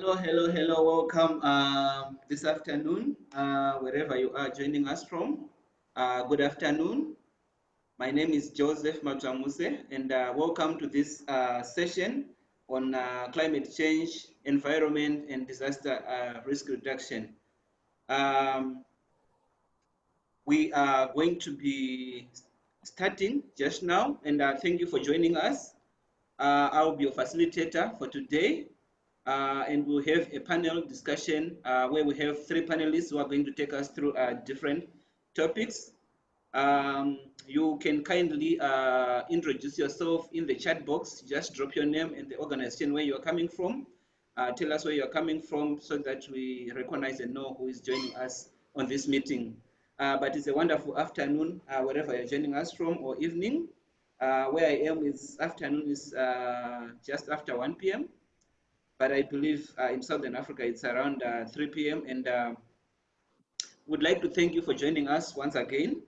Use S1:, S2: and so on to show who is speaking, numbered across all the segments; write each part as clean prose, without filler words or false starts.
S1: Hello. Welcome this afternoon, wherever you are joining us from. Good afternoon. My name is Joseph Matramuse, and welcome to this session on climate change, environment, and disaster risk reduction. We are going to be starting just now, and thank you for joining us. I'll be your facilitator for today. And we'll have a panel discussion where we have 3 panelists who are going to take us through different topics. You can kindly introduce yourself in the chat box. Just drop your name and the organization where you're coming from. Tell us where you're coming from so that we recognize and know who is joining us on this meeting. But it's a wonderful afternoon, wherever you're joining us from, or evening. Where I am is afternoon is just after 1 p.m. But I believe in Southern Africa it's around 3 p.m. and would like to thank you for joining us once again.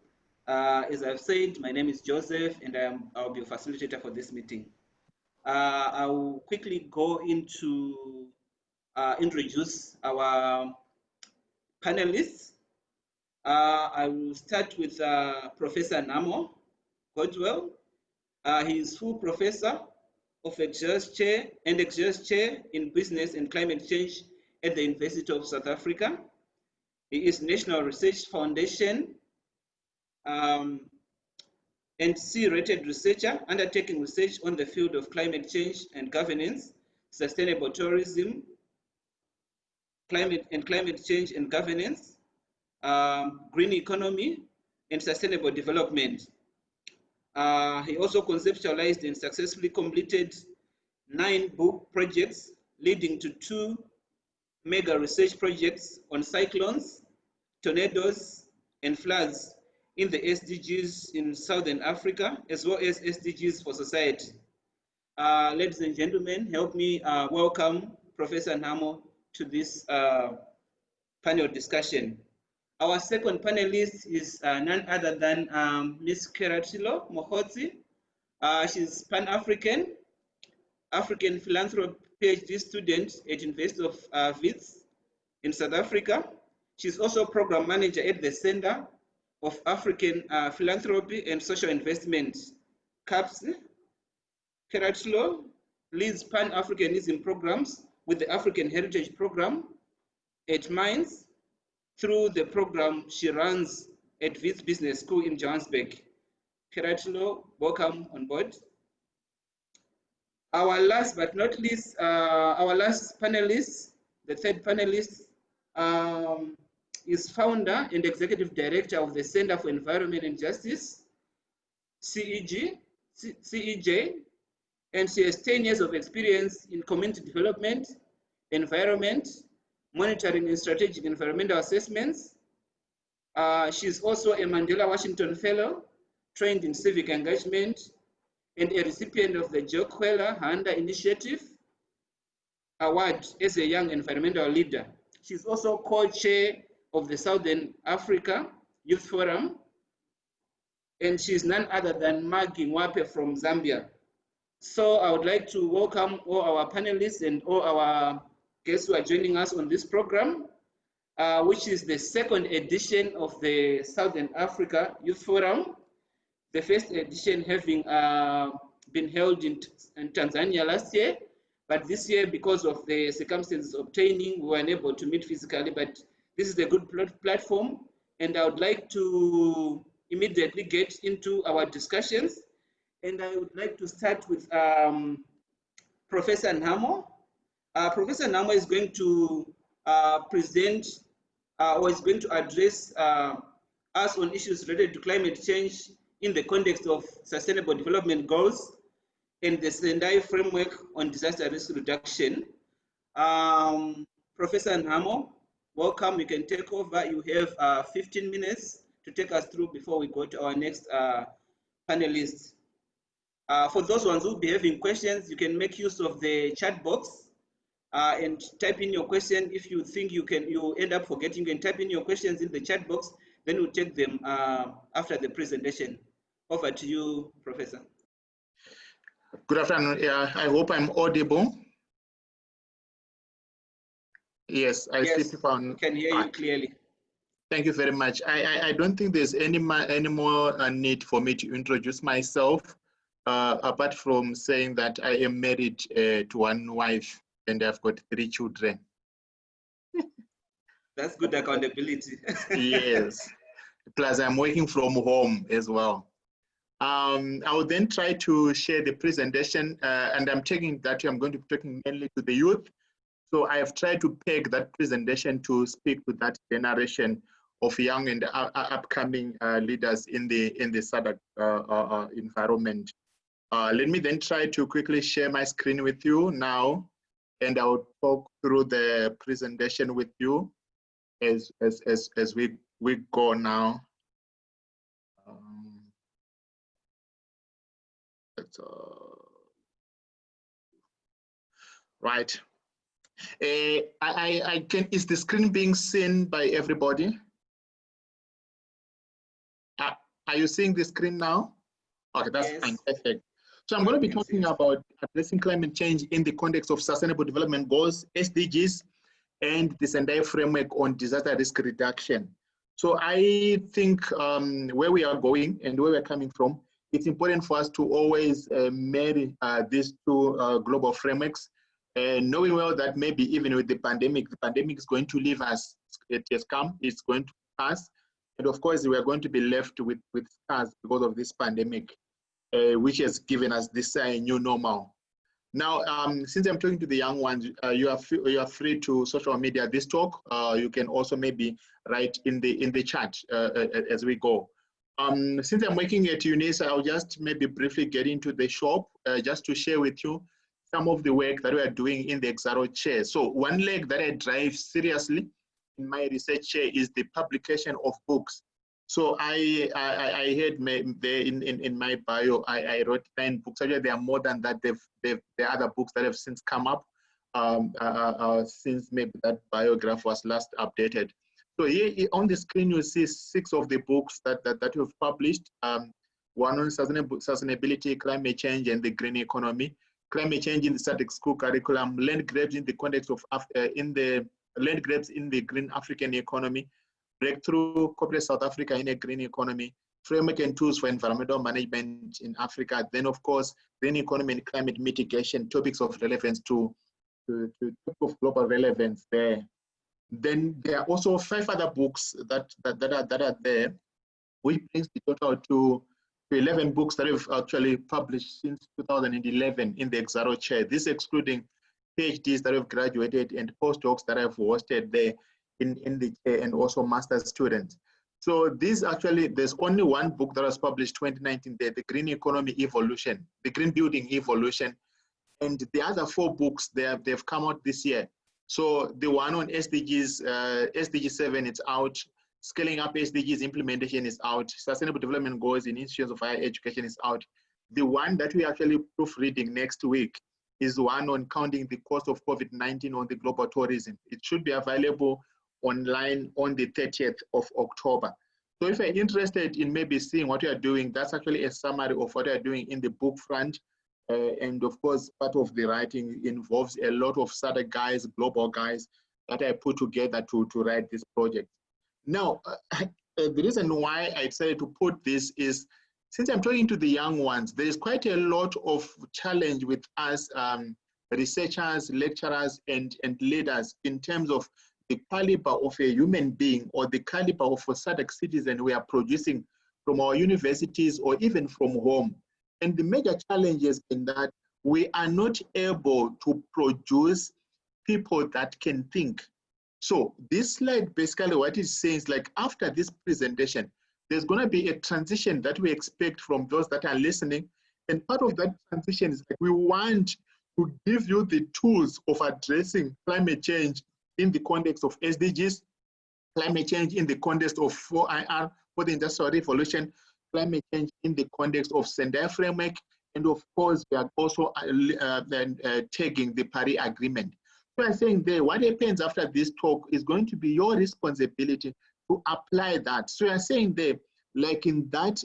S1: As I've said, my name is Joseph and I'll be a facilitator for this meeting. I'll quickly go into introduce our panelists. I will start with Professor Namo Godwell. He is full professor of Executive Chair and Executive Chair in Business and Climate Change at the University of South Africa. He is National Research Foundation and C-rated researcher undertaking research on the field of climate change and governance, sustainable tourism, climate change and governance, green economy, and sustainable development. He also conceptualized and successfully completed 9 book projects, leading to 2 mega research projects on cyclones, tornadoes, and floods in the SDGs in Southern Africa, as well as SDGs for society. Ladies and gentlemen, help me welcome Professor Namo to this panel discussion. Our second panelist is none other than Ms. Keratilo Mohotsi. She's Pan-African, African philanthropy PhD student at University of Wits in South Africa. She's also program manager at the Center of African Philanthropy and Social Investment, CAPS. Keratilo leads Pan-Africanism programs with the African Heritage Program at Mines. Through the program she runs at Wits Business School in Johannesburg. Keratilo, welcome on board. Our last but not least, our last panelist, the third panelist, is founder and executive director of the Center for Environment and Justice, CEJ, and she has 10 years of experience in community development, environment, monitoring and strategic environmental assessments. She's also a Mandela Washington Fellow, trained in civic engagement, and a recipient of the Joe Kwela Handa Initiative Award as a young environmental leader. She's also co-chair of the Southern Africa Youth Forum, and she's none other than Maggie Mwape from Zambia. So I would like to welcome all our panelists and all our guests who are joining us on this program, which is the 2nd edition of the Southern Africa Youth Forum, the first edition having been held in Tanzania last year, but this year, because of the circumstances obtaining, we were unable to meet physically, but this is a good platform, and I would like to immediately get into our discussions, and I would like to start with Professor Namo. Professor Namo is going to present or is going to address us on issues related to climate change in the context of Sustainable Development Goals and the Sendai Framework on Disaster Risk Reduction. Professor Namo, welcome. You can take over. You have 15 minutes to take us through before we go to our next panelist. For those ones who will be having questions, you can make use of the chat box. And type in your question. If you think you end up forgetting, you can type in your questions in the chat box, then we'll take them after the presentation. Over to you, Professor.
S2: Good afternoon. I hope I'm audible. Yes, I see
S1: Yes,
S2: people
S1: we
S2: on.
S1: can hear you clearly.
S2: Thank you very much. I don't think there's any more need for me to introduce myself, apart from saying that I am married to one wife and I've got 3 children.
S1: That's good accountability.
S2: Yes. Plus, I'm working from home as well. I will then try to share the presentation, and I'm going to be talking mainly to the youth. So I have tried to peg that presentation to speak to that generation of young and upcoming leaders in the SADC environment. Let me then try to quickly share my screen with you now, and I'll talk through the presentation with you as we go now. Right. Is the screen being seen by everybody? Are you seeing the screen now? Okay, that's
S1: Yes.
S2: fine. Perfect. So I'm going to be talking about addressing climate change in the context of Sustainable Development Goals, SDGs, and the Sendai framework on disaster risk reduction. So I think where we are going and where we're coming from, it's important for us to always marry these two global frameworks, knowing well that maybe even with the pandemic is going to leave us. It has come, it's going to pass. And of course, we are going to be left with scars because of this pandemic, which has given us this new normal. Now, since I'm talking to the young ones, you are free to social media this talk. You can also maybe write in the chat as we go. Since I'm working at UNISA, I'll just maybe briefly get into the shop just to share with you some of the work that we are doing in the XRO chair. So one leg that I drive seriously in my research chair is the publication of books. So I had in my bio, I wrote 9 books. Actually, there are more than that. There are other books that have since come up since maybe that biograph was last updated. So here on the screen, you see 6 of the books that we've published. One on sustainability, climate change, and the green economy. Climate change in the SADC school curriculum, land grabs in the context of land grabs in the green African economy, breakthrough corporate South Africa in a green economy, framework and tools for environmental management in Africa. Then, of course, green economy and climate mitigation, topics of relevance to of global relevance there. Then there are also 5 other books that are there, which brings the total to 11 books that we've actually published since 2011 in the XRO chair. This excluding PhDs that have graduated and postdocs that have hosted there in the chair, and also master's students. So this actually, there's only one book that was published 2019 there, The Green Economy Evolution, The Green Building Evolution. And the other 4 books, they've come out this year. So the one on SDGs, SDG 7, it's out. Scaling up SDGs implementation is out. Sustainable Development Goals in institutions of higher education is out. The one that we actually proofreading next week is one on counting the cost of COVID-19 on the global tourism. It should be available online on the 30th of October. So if you're interested in maybe seeing what you are doing, that's actually a summary of what you are doing in the book front. And of course, part of the writing involves a lot of SADC guys, global guys, that I put together to write this project. Now, the reason why I decided to put this is, since I'm talking to the young ones, there is quite a lot of challenge with us researchers, lecturers, and leaders in terms of the caliber of a human being or the caliber of a SADC citizen we are producing from our universities or even from home. And the major challenge is in that we are not able to produce people that can think. So this slide, basically what it's saying is, like, after this presentation, there's going to be a transition that we expect from those that are listening. And part of that transition is that we want to give you the tools of addressing climate change in the context of SDGs, climate change in the context of 4IR, for the Industrial Revolution, climate change in the context of Sendai framework, and of course, we are also taking the Paris Agreement. So I'm saying there, what happens after this talk is going to be your responsibility to apply that. So I'm saying there, like in that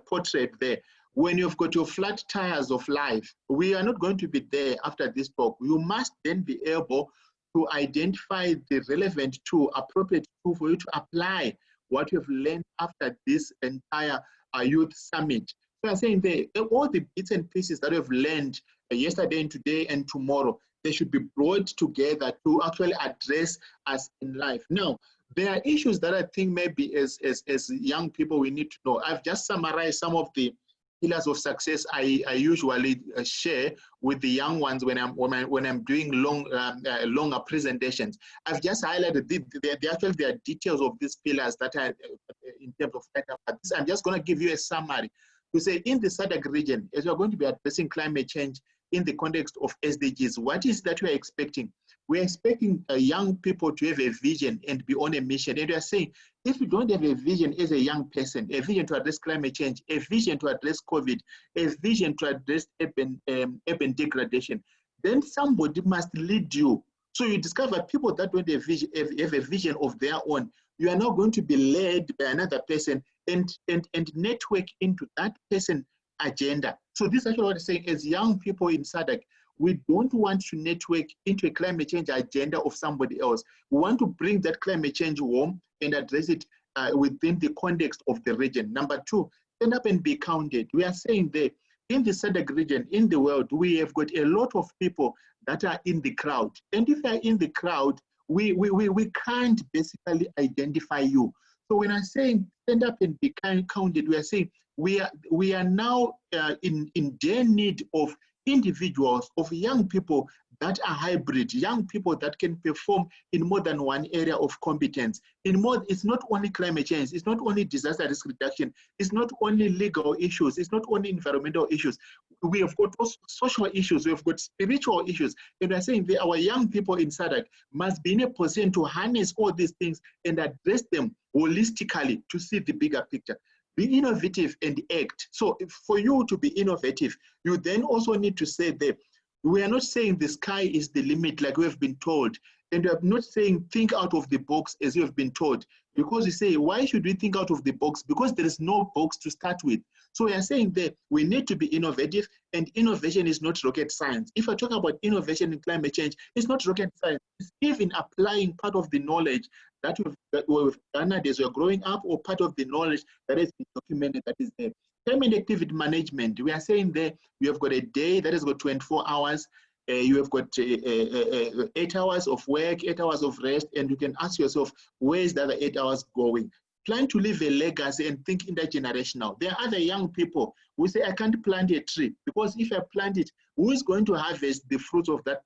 S2: portrait there, when you've got your flat tires of life, we are not going to be there after this talk. You must then be able to identify the relevant tool, appropriate tool for you to apply what you've learned after this entire youth summit. So I'm saying all the bits and pieces that we've learned yesterday and today and tomorrow, they should be brought together to actually address us in life. Now, there are issues that I think maybe as young people we need to know. I've just summarized some of the pillars of success I usually share with the young ones when I'm doing longer presentations. I've just highlighted there are details of these pillars that are in terms of data. I'm just going to give you a summary to say in the SADC region, as we're going to be addressing climate change in the context of SDGs, what is that we're expecting? We're expecting young people to have a vision and be on a mission. And we are saying, if you don't have a vision as a young person, a vision to address climate change, a vision to address COVID, a vision to address urban degradation, then somebody must lead you. So you discover people that don't have a vision of their own. You are now going to be led by another person and network into that person's agenda. So this is actually what I'm saying, as young people in SADC, we don't want to network into a climate change agenda of somebody else. We want to bring that climate change home and address it within the context of the region. Number two, stand up and be counted. We are saying that in the SADC region, in the world, we have got a lot of people that are in the crowd. And if they're in the crowd, we can't basically identify you. So when I'm saying stand up and be counted, we are saying we are now in their need of individuals, of young people that are hybrid, young people that can perform in more than one area of competence. It's not only climate change, it's not only disaster risk reduction, it's not only legal issues, it's not only environmental issues. We have got also social issues, we have got spiritual issues. And we're saying that our young people in SADC must be in a position to harness all these things and address them holistically to see the bigger picture. Be innovative and act. So for you to be innovative, you then also need to say that we are not saying the sky is the limit like we have been told. And we are not saying think out of the box as you have been told. Because we say, why should we think out of the box? Because there is no box to start with. So we are saying that we need to be innovative, and innovation is not rocket science. If I talk about innovation in climate change, it's not rocket science. It's even applying part of the knowledge that we've garnered as we're growing up, or part of the knowledge that has been documented that is there. Climate activity management, we are saying there, we have got a day that has got 24 hours, you have got 8 hours of work, 8 hours of rest, and you can ask yourself, where is the other 8 hours going? Plan to leave a legacy and think intergenerational. There are other young people who say, I can't plant a tree, because if I plant it, who is going to harvest the fruits of that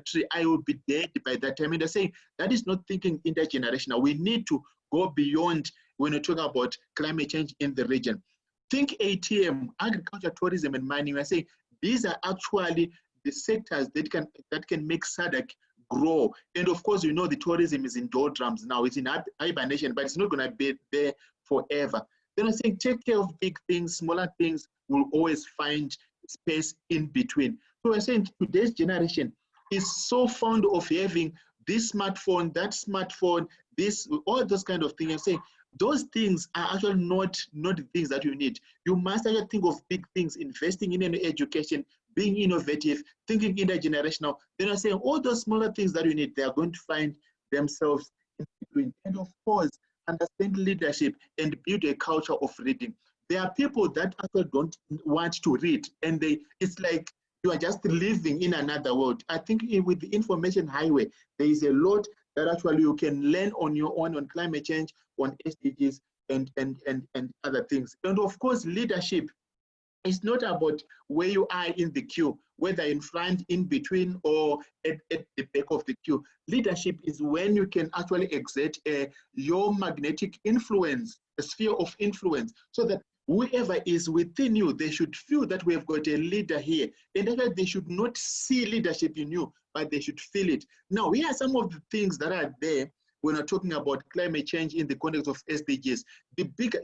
S2: tree? I will be dead by that time. And they're saying that is not thinking intergenerational. We need to go beyond when we're talking about climate change in the region. Think ATM, agriculture, tourism, and mining. We're saying these are actually the sectors that can make SADC grow. And of course, you know, the tourism is in doldrums now. It's in hibernation, but it's not going to be there forever. Then I think take care of big things, smaller things will always find space in between. So we're saying today's generation is so fond of having this smartphone, that smartphone, all those kind of things. I'm saying those things are actually not the things that you need. You must actually think of big things, investing in education, being innovative, thinking intergenerational. Then I say all those smaller things that you need, they are going to find themselves in between. And of course, understand leadership and build a culture of reading. There are people that actually don't want to read, and it's like you are just living in another world. I think with the information highway, there is a lot that actually you can learn on your own on climate change, on SDGs, and other things. And of course, leadership. It's not about where you are in the queue, whether in front, in between, or at the back of the queue. Leadership is when you can actually exert your magnetic influence, a sphere of influence, so that whoever is within you, they should feel that we have got a leader here. And that they should not see leadership in you, but they should feel it. Now, here are some of the things that are there when we're talking about climate change in the context of SDGs.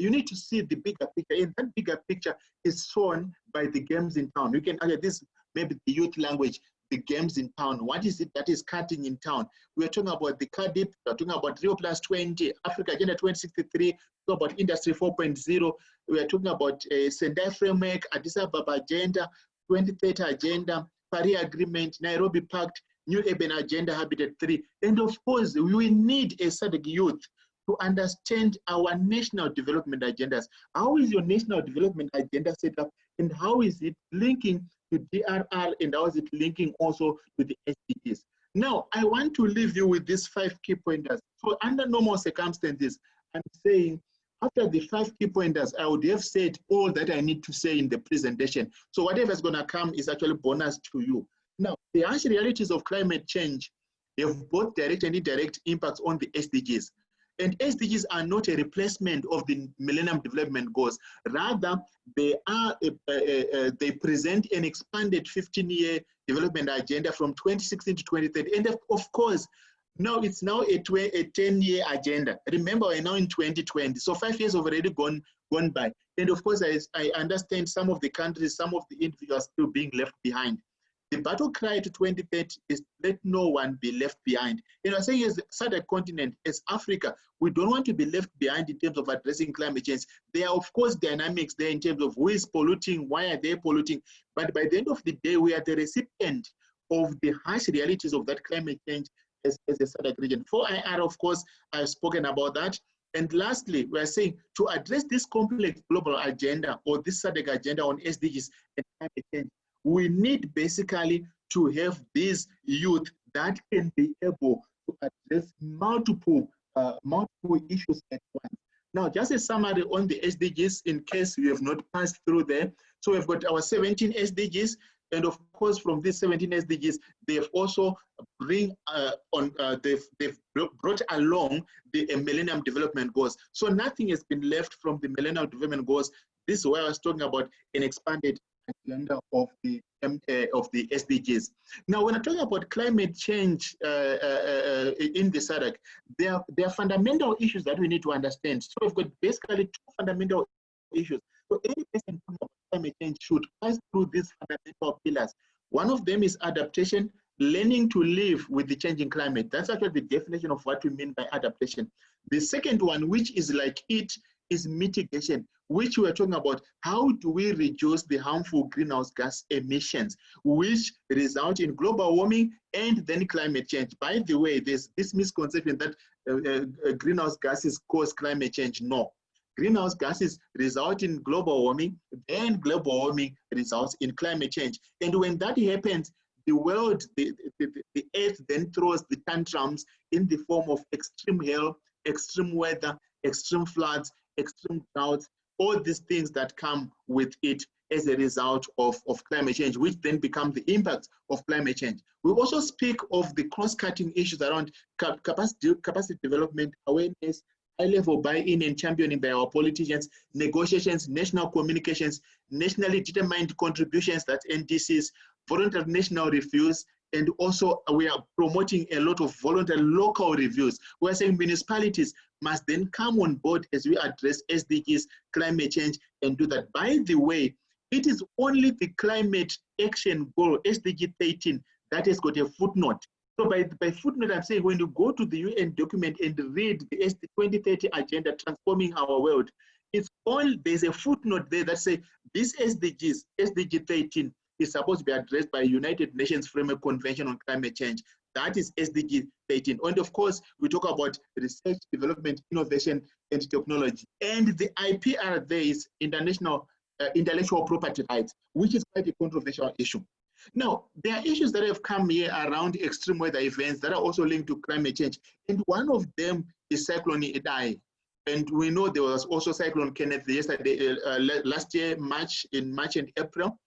S2: You need to see the bigger picture, and that bigger picture is shown by the games in town. You can this maybe the youth language, the games in town. What is it that is cutting in town? We are talking about the CADIP, we are talking about Rio Plus 20, Africa Agenda 2063, talking about Industry 4.0, we are talking about Sendai Framework, Addis Ababa Agenda, 2030 Agenda, Paris Agreement, Nairobi Pact, New Urban Agenda, Habitat 3. And of course, we need a SADC youth to understand our national development agendas. How is your national development agenda set up, and how is it linking to DRR, and how is it linking also to the SDGs? Now, I want to leave you with these 5 key pointers. So under normal circumstances, I'm saying after the 5 key pointers, I would have said all that I need to say in the presentation. So whatever is going to come is actually bonus to you. Now, the harsh realities of climate change have both direct and indirect impacts on the SDGs. And SDGs are not a replacement of the Millennium Development Goals. Rather, they are they present an expanded 15-year development agenda from 2016 to 2030. And of course, now it's now a 10-year agenda. Remember, we're now in 2020, so 5 years have already gone by. And of course, I understand some of the countries, some of the individuals are still being left behind. The battle cry to 2030 is let no one be left behind. And I say as the SADC continent, as Africa, we don't want to be left behind in terms of addressing climate change. There are, of course, dynamics there in terms of who is polluting, why are they polluting. But by the end of the day, we are the recipient of the harsh realities of that climate change as a SADC region. For IR, of course, I've spoken about that. And lastly, we are saying to address this complex global agenda or this SADC agenda on SDGs and climate change, we need basically to have these youth that can be able to address multiple issues at once. Now, just a summary on the SDGs in case you have not passed through there. So we've got our 17 SDGs, and of course, from these 17 SDGs, they've also they've brought along the Millennium Development Goals. So nothing has been left from the Millennium Development Goals. This is why I was talking about an expanded agenda of the SDGs. Now, when I talk about climate change in the SADC, there are fundamental issues that we need to understand. So we've got basically 2 fundamental issues. So any person talking about climate change should pass through these fundamental pillars. One of them is adaptation, learning to live with the changing climate. That's actually the definition of what we mean by adaptation. The second one, which is like it, is mitigation, which we are talking about. How do we reduce the harmful greenhouse gas emissions, which result in global warming and then climate change? By the way, there's this misconception that greenhouse gases cause climate change. No. Greenhouse gases result in global warming, and global warming results in climate change. And when that happens, the world, the earth then throws the tantrums in the form of extreme hail, extreme weather, extreme floods, extreme droughts, all these things that come with it as a result of climate change, which then become the impact of climate change. We also speak of the cross-cutting issues around capacity development, awareness, high-level buy-in and championing by our politicians, negotiations, national communications, nationally determined contributions, that's NDCs, voluntary national reviews, and also we are promoting a lot of voluntary local reviews. We're saying municipalities must then come on board as we address SDGs, climate change, and do that. By the way, it is only the climate action goal, SDG 13, that has got a footnote. So by footnote, I'm saying when you go to the UN document and read the 2030 agenda, transforming our world, it's all, there's a footnote there that says this SDGs, SDG 13, is supposed to be addressed by United Nations Framework Convention on Climate Change. That is SDG 13. And of course, we talk about research, development, innovation, and technology. And the IPR there is international intellectual property rights, which is quite a controversial issue. Now, there are issues that have come here around extreme weather events that are also linked to climate change. And one of them is Cyclone Idai. And we know there was also Cyclone Kenneth yesterday, last year, in March and April.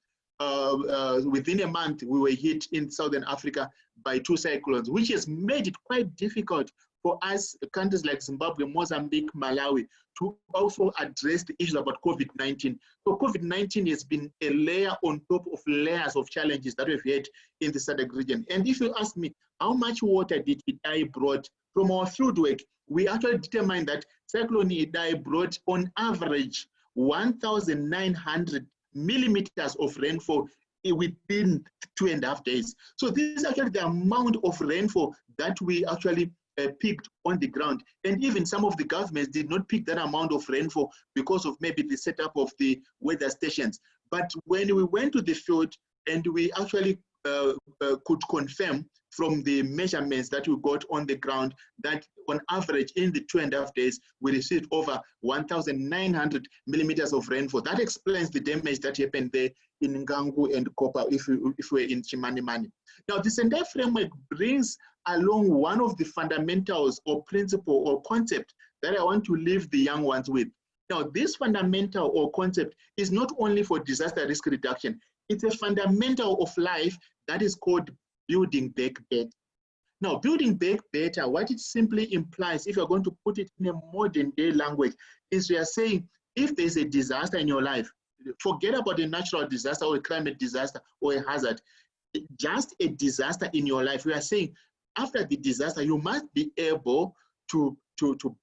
S2: Within a month, we were hit in Southern Africa by 2 cyclones, which has made it quite difficult for us, countries like Zimbabwe, Mozambique, Malawi, to also address the issues about COVID-19. So COVID-19 has been a layer on top of layers of challenges that we've had in the SADC region. And if you ask me, how much water did Idai brought from our field work, we actually determined that Cyclone Idai brought on average 1,900 millimeters of rainfall within 2.5 days. So this is actually the amount of rainfall that we actually picked on the ground. And even some of the governments did not pick that amount of rainfall because of maybe the setup of the weather stations. But when we went to the field and we actually could confirm from the measurements that we got on the ground that on average in the 2.5 days, we received over 1,900 millimeters of rainfall. That explains the damage that happened there in Ngangu and Kopa if we're in Chimanimani. Now, this entire framework brings along one of the fundamentals or principle or concept that I want to leave the young ones with. Now, this fundamental or concept is not only for disaster risk reduction, it's a fundamental of life that is called building back better. Now, building back better, what it simply implies, if you're going to put it in a modern day language, is we are saying if there's a disaster in your life, forget about a natural disaster or a climate disaster or a hazard, just a disaster in your life. We are saying after the disaster, you must be able to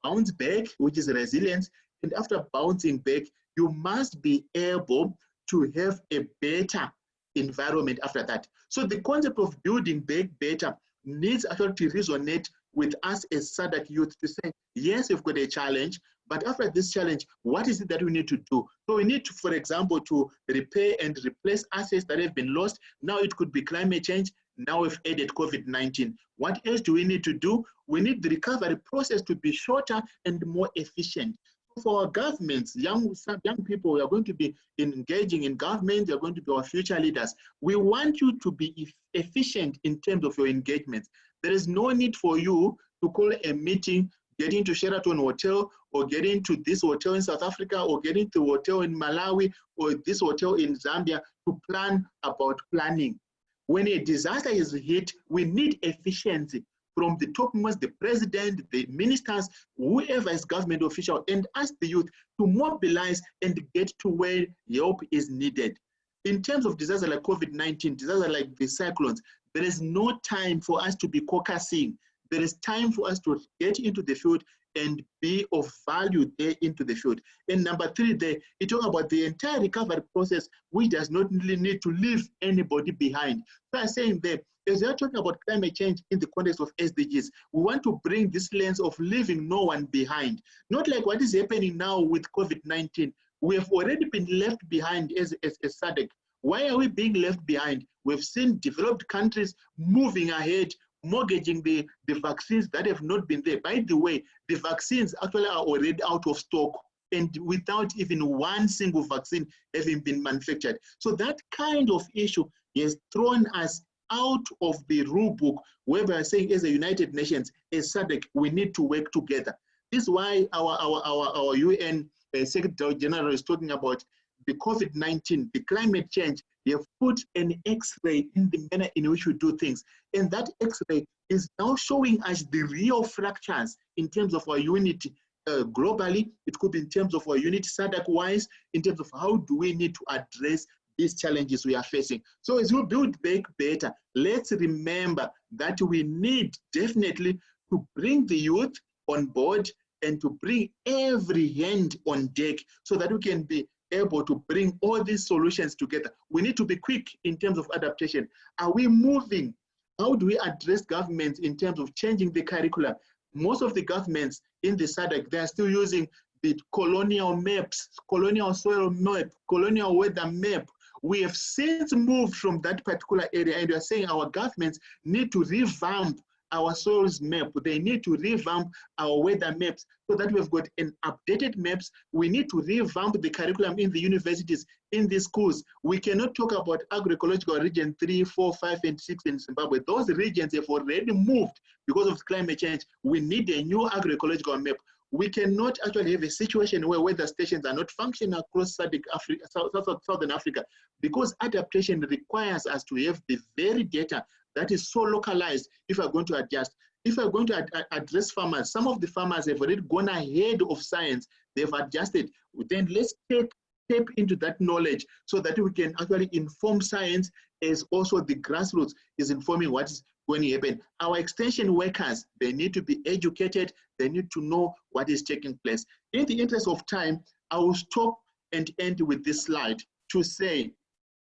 S2: bounce back, which is resilience. And after bouncing back, you must be able to have a better environment after that. So the concept of building back better needs actually to resonate with us as SADC youth to say, yes, we've got a challenge, but after this challenge, what is it that we need to do? So we need to, for example, to repair and replace assets that have been lost. Now it could be climate change. Now we've added COVID-19. What else do we need to do? We need the recovery process to be shorter and more efficient. For our governments, young people who are going to be engaging in government, they're going to be our future leaders. We want you to be efficient in terms of your engagements. There is no need for you to call a meeting, get into Sheraton Hotel, or get into this hotel in South Africa, or get into a hotel in Malawi, or this hotel in Zambia to plan about planning. When a disaster is hit, we need efficiency from the topmost, the president, the ministers, whoever is government official, and ask the youth to mobilize and get to where help is needed. In terms of disaster like COVID-19, disaster like the cyclones, there is no time for us to be caucusing. There is time for us to get into the field and be of value there into the field. And number three, there, you talk about the entire recovery process, which does not really need to leave anybody behind. So I'm saying that as we are talking about climate change in the context of SDGs, we want to bring this lens of leaving no one behind. Not like what is happening now with COVID-19. We have already been left behind as SADC. Why are we being left behind? We've seen developed countries moving ahead, mortgaging the vaccines that have not been there. By the way, the vaccines actually are already out of stock and without even one single vaccine having been manufactured. So that kind of issue has thrown us out of the rule book, where we are saying as a United Nations, as SADC, we need to work together. This is why our UN Secretary General is talking about the COVID-19, the climate change. They have put an X-ray in the manner in which we do things. And that X-ray is now showing us the real fractures in terms of our unity globally. It could be in terms of our unity SADC-wise, in terms of how do we need to address these challenges we are facing. So as we build back better, let's remember that we need definitely to bring the youth on board and to bring every hand on deck so that we can be able to bring all these solutions together. We need to be quick in terms of adaptation. Are we moving? How do we address governments in terms of changing the curriculum? Most of the governments in the SADC, they're still using the colonial maps, colonial soil map, colonial weather map. We have since moved from that particular area, and we are saying our governments need to revamp our soils map. They need to revamp our weather maps so that we've got an updated maps. We need to revamp the curriculum in the universities, in the schools. We cannot talk about agroecological region 3, 4, 5, and 6 in Zimbabwe. Those regions have already moved because of climate change. We need a new agroecological map. We cannot actually have a situation where weather stations are not functioning across Southern Africa, because adaptation requires us to have the very data that is so localized if we're going to adjust. If we're going to address farmers, some of the farmers have already gone ahead of science. They've adjusted. Then let's tap into that knowledge so that we can actually inform science as also the grassroots is informing what is going to happen. Our extension workers, they need to be educated. They need to know what is taking place. In the interest of time, I will stop and end with this slide to say,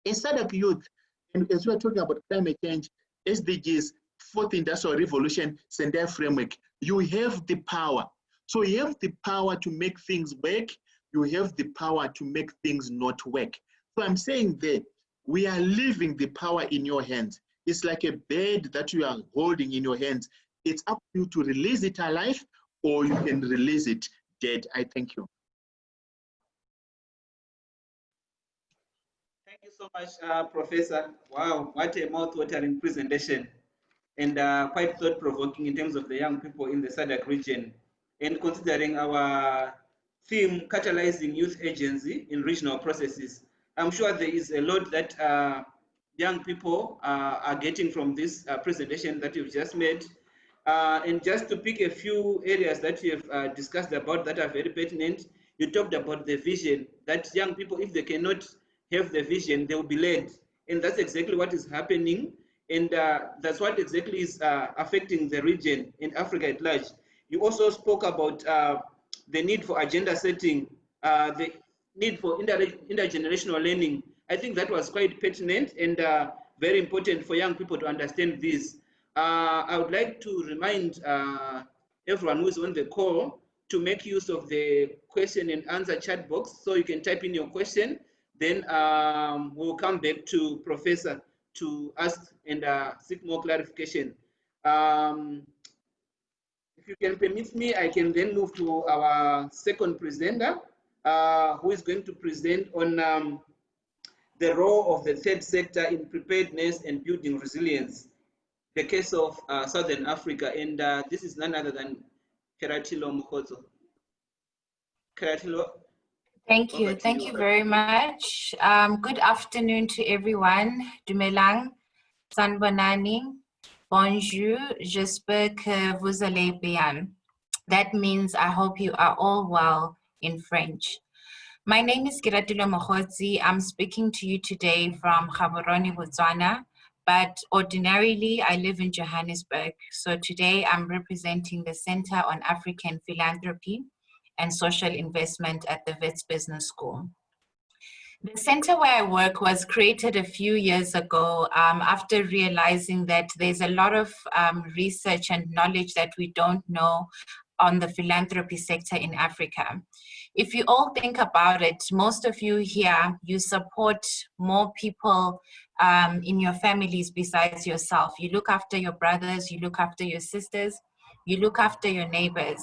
S2: as SADC youth, And as we're talking about climate change, SDGs, Fourth Industrial Revolution, Sendai Framework, you have the power. So you have the power to make things work. You have the power to make things not work. So I'm saying that we are leaving the power in your hands. It's like a bird that you are holding in your hands. It's up to you to release it alive, or you can release it dead. I thank you.
S1: Thank you so much, Professor. Wow, what a mouth-watering presentation, and quite thought-provoking in terms of the young people in the SADC region. And considering our theme, catalyzing youth agency in regional processes, I'm sure there is a lot that young people are getting from this presentation that you've just made. And just to pick a few areas that you have discussed about that are very pertinent, you talked about the vision, that young people, if they cannot have the vision, they will be led. And that's exactly what is happening. And that's what exactly is affecting the region in Africa at large. You also spoke about the need for agenda setting, the need for intergenerational learning. I think that was quite pertinent and very important for young people to understand this. I would like to remind everyone who is on the call to make use of the question and answer chat box, so you can type in your question. Then we'll come back to Professor to ask and seek more clarification. If you can permit me, I can then move to our second presenter, who is going to present on the role of the third sector in preparedness and building resilience, the case of Southern Africa. And this is none other than Keratilo Mokhozo. Keratilo.
S3: Thank you. Thank you very much. Good afternoon to everyone. Dumelang, Sanbonani, bonjour, j'espère que vous allez bien. That means I hope you are all well in French. My name is Keratilo Mokhozi. I'm speaking to you today from Gaborone, Botswana, but ordinarily I live in Johannesburg. So today I'm representing the Center on African Philanthropy and Social Investment at the Wits Business School. The center where I work was created a few years ago after realizing that there's a lot of research and knowledge that we don't know on the philanthropy sector in Africa. If you all think about it, most of you here, you support more people in your families besides yourself. You look after your brothers, you look after your sisters, you look after your neighbors.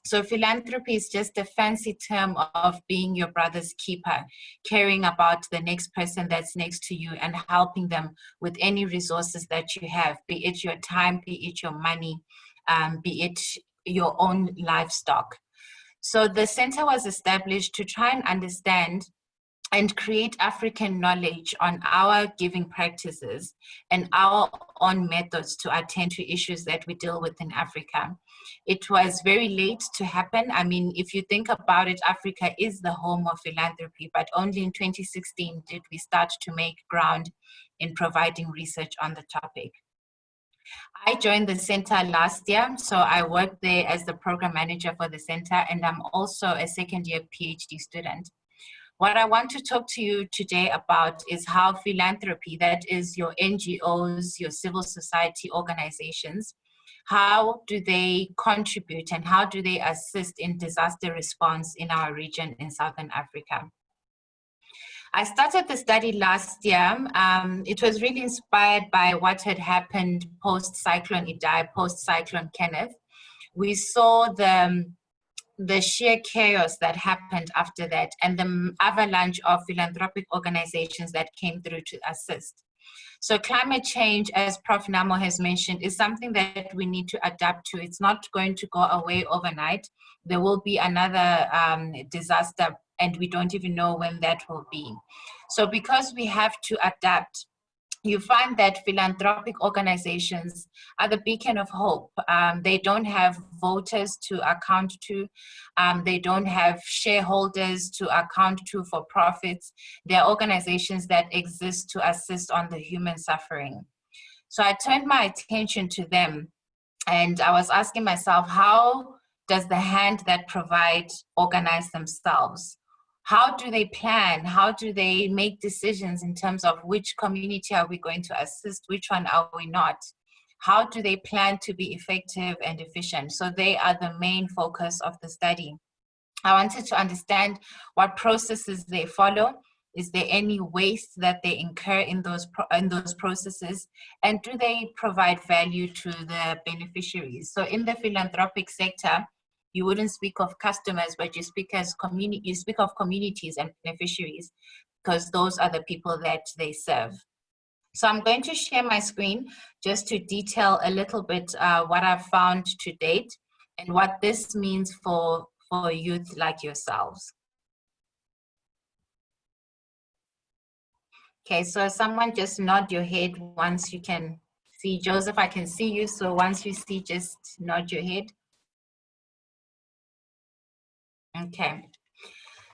S3: So philanthropy is just a fancy term of being your brother's keeper, caring about the next person that's next to you and helping them with any resources that you have, be it your time, be it your money, be it your own livestock. So the center was established to try and understand and create African knowledge on our giving practices and our own methods to attend to issues that we deal with in Africa. It was very late to happen. I mean, if you think about it, Africa is the home of philanthropy, but only in 2016 did we start to make ground in providing research on the topic. I joined the center last year, so I worked there as the program manager for the center, and I'm also a second-year PhD student. What I want to talk to you today about is how philanthropy, that is your NGOs, your civil society organizations, how do they contribute and how do they assist in disaster response in our region in Southern Africa? I started the study last year. It was really inspired by what had happened post-Cyclone Idai, post-Cyclone Kenneth. We saw the sheer chaos that happened after that and the avalanche of philanthropic organizations that came through to assist. So climate change, as Prof. Namo has mentioned, is something that we need to adapt to. It's not going to go away overnight. There will be another disaster and we don't even know when that will be. So because we have to adapt, you find that philanthropic organizations are the beacon of hope. They don't have voters to account to. They don't have shareholders to account to for profits. They're organizations that exist to assist on the human suffering. So I turned my attention to them and I was asking myself, how does the hand that provides organize themselves? how do they plan? How do they make decisions in terms of which community are we going to assist, which one are we not? How do they plan to be effective and efficient? So they are the main focus of the study. I wanted to understand what processes they follow. Is there any waste that they incur in those processes? And do they provide value to the beneficiaries? So in the philanthropic sector, you wouldn't speak of customers, but you speak of communities and beneficiaries, because those are the people that they serve. So I'm going to share my screen just to detail a little bit what I've found to date and what this means for youth like yourselves. Okay, so someone just nod your head once you can see. Joseph, I can see you, so once you see, just nod your head. Okay.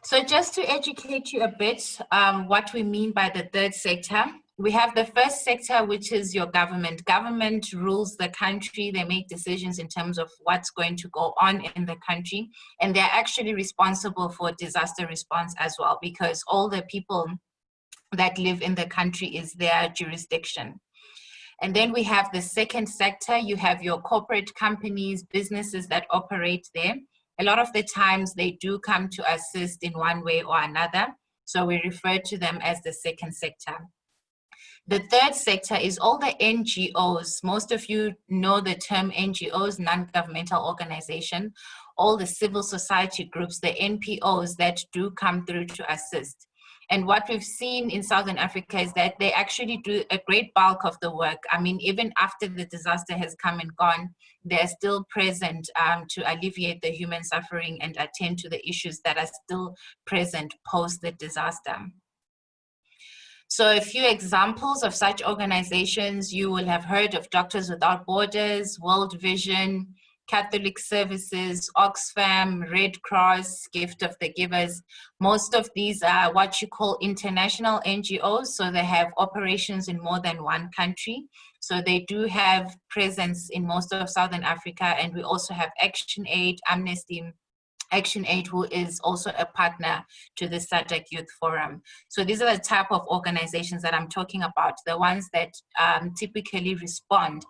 S3: So just to educate you a bit, what we mean by the third sector, we have the first sector, which is your government. Government rules the country. They make decisions in terms of what's going to go on in the country. And they're actually responsible for disaster response as well, because all the people that live in the country is their jurisdiction. And then we have the second sector. You have your corporate companies, businesses that operate there. A lot of the times they do come to assist in one way or another. So we refer to them as the second sector. The third sector is all the NGOs. Most of you know the term NGOs, non-governmental organization, all the civil society groups, the NPOs that do come through to assist. And what we've seen in Southern Africa is that they actually do a great bulk of the work. I mean, even after the disaster has come and gone, they're still present to alleviate the human suffering and attend to the issues that are still present post the disaster. So a few examples of such organizations, you will have heard of Doctors Without Borders, World Vision, Catholic Services, Oxfam, Red Cross, Gift of the Givers. Most of these are what you call international NGOs, so they have operations in more than one country. So they do have presence in most of Southern Africa, and we also have Action Aid, Amnesty, Action Aid, who is also a partner to the SADC Youth Forum. So these are the type of organizations that I'm talking about, the ones that typically respond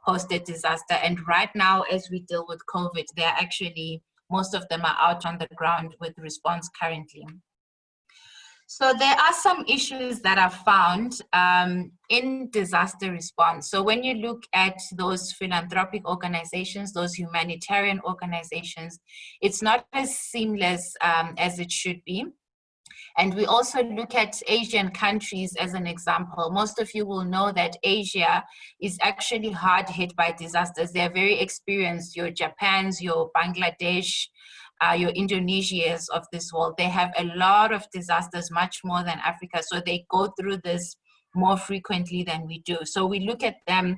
S3: post a disaster. And right now, as we deal with COVID, they're actually, most of them are out on the ground with response currently. So there are some issues that are found in disaster response. So when you look at those philanthropic organizations, those humanitarian organizations, it's not as seamless as it should be. And we also look at Asian countries as an example. Most of you will know that Asia is actually hard hit by disasters. They're very experienced, your Japans, your Bangladesh, your Indonesias of this world. They have a lot of disasters, much more than Africa. So they go through this more frequently than we do. So we look at them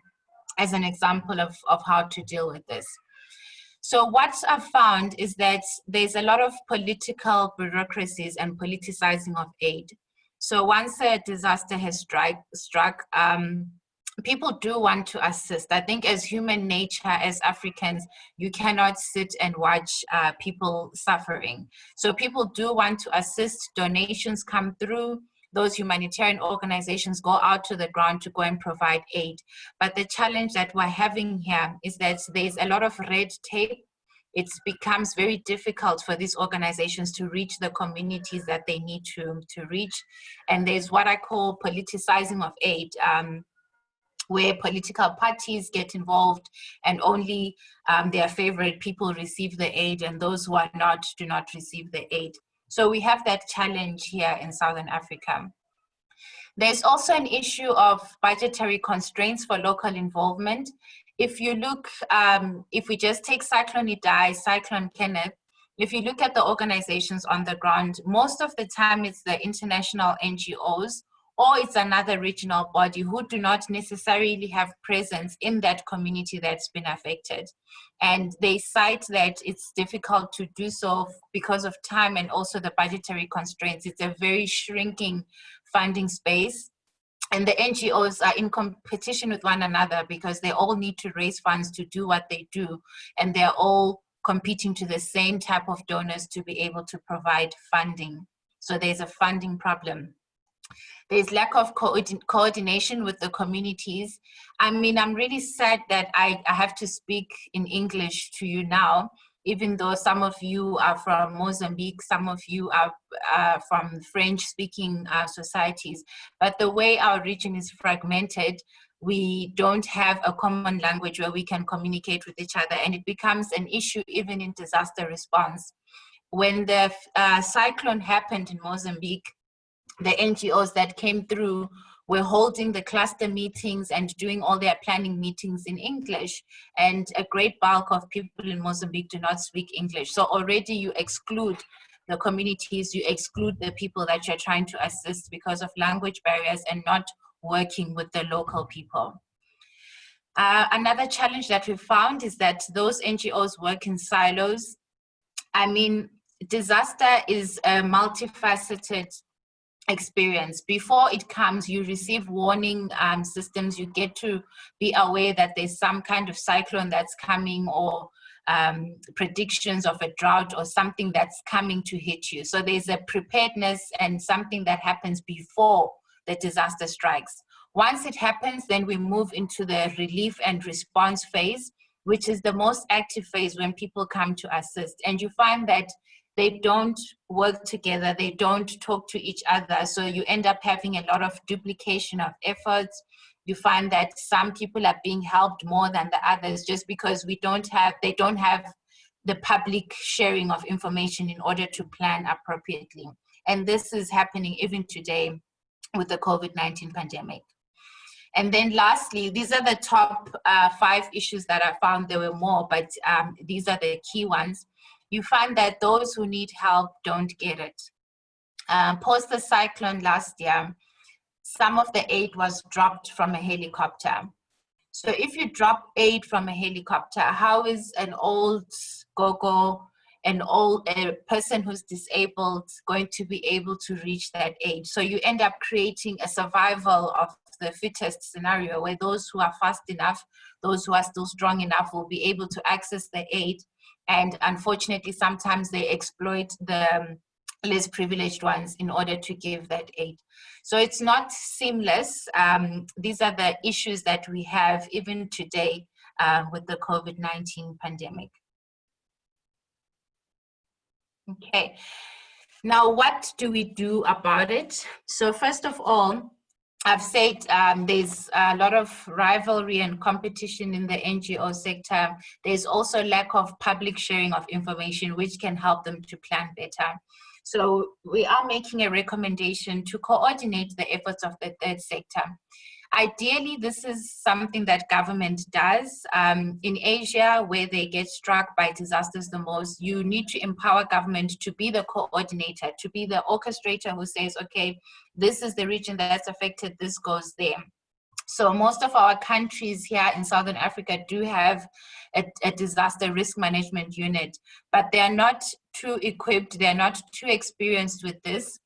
S3: as an example of how to deal with this. So what I've found is that there's a lot of political bureaucracies and politicizing of aid. So once a disaster has struck, people do want to assist. I think as human nature, as Africans, you cannot sit and watch people suffering. So people do want to assist, donations come through, those humanitarian organizations go out to the ground to go and provide aid. But the challenge that we're having here is that there's a lot of red tape. It becomes very difficult for these organizations to reach the communities that they need to reach. And there's what I call politicizing of aid, where political parties get involved and only their favorite people receive the aid, and those who are not do not receive the aid. So we have that challenge here in Southern Africa. There's also an issue of budgetary constraints for local involvement. If you look, if we just take Cyclone Idai, Cyclone Kenneth, if you look at the organizations on the ground, most of the time it's the international NGOs, or it's another regional body who do not necessarily have presence in that community that's been affected. And they cite that it's difficult to do so because of time and also the budgetary constraints. It's a very shrinking funding space. And the NGOs are in competition with one another because they all need to raise funds to do what they do. And they're all competing to the same type of donors to be able to provide funding. So there's a funding problem. There's lack of coordination with the communities. I mean, I'm really sad that I have to speak in English to you now, even though some of you are from Mozambique, some of you are from French-speaking societies. But the way our region is fragmented, we don't have a common language where we can communicate with each other, and it becomes an issue even in disaster response. When the cyclone happened in Mozambique, the NGOs that came through were holding the cluster meetings and doing all their planning meetings in English, and a great bulk of people in Mozambique do not speak English. So already you exclude the communities, you exclude the people that you're trying to assist because of language barriers and not working with the local people. Another challenge that we found is that those NGOs work in silos. I mean, disaster is a multifaceted experience. Before it comes, you receive warning systems, you get to be aware that there's some kind of cyclone that's coming, or predictions of a drought or something that's coming to hit you. So there's a preparedness and something that happens before the disaster strikes. Once it happens, then we move into the relief and response phase, which is the most active phase when people come to assist. And you find that they don't work together, they don't talk to each other. So you end up having a lot of duplication of efforts. You find that some people are being helped more than the others just because they don't have the public sharing of information in order to plan appropriately. And this is happening even today with the COVID-19 pandemic. And then lastly, these are the top 5 issues that I found. There were more, but these are the key ones. You find that those who need help don't get it. Post the cyclone last year, some of the aid was dropped from a helicopter. So if you drop aid from a helicopter, how is an old gogo, a person who's disabled going to be able to reach that aid? So you end up creating a survival of the fittest scenario where those who are fast enough, those who are still strong enough will be able to access the aid. And unfortunately, sometimes they exploit the less privileged ones in order to give that aid. So it's not seamless. These are the issues that we have even today with the COVID-19 pandemic. Okay, now what do we do about it? So first of all, I've said there's a lot of rivalry and competition in the NGO sector. There's also lack of public sharing of information, which can help them to plan better. So we are making a recommendation to coordinate the efforts of the third sector. Ideally, this is something that government does. In Asia, where they get struck by disasters the most, you need to empower government to be the coordinator, to be the orchestrator who says, okay, this is the region that's affected, this goes there. So most of our countries here in Southern Africa do have a disaster risk management unit, but they're not too equipped, they're not too experienced with this.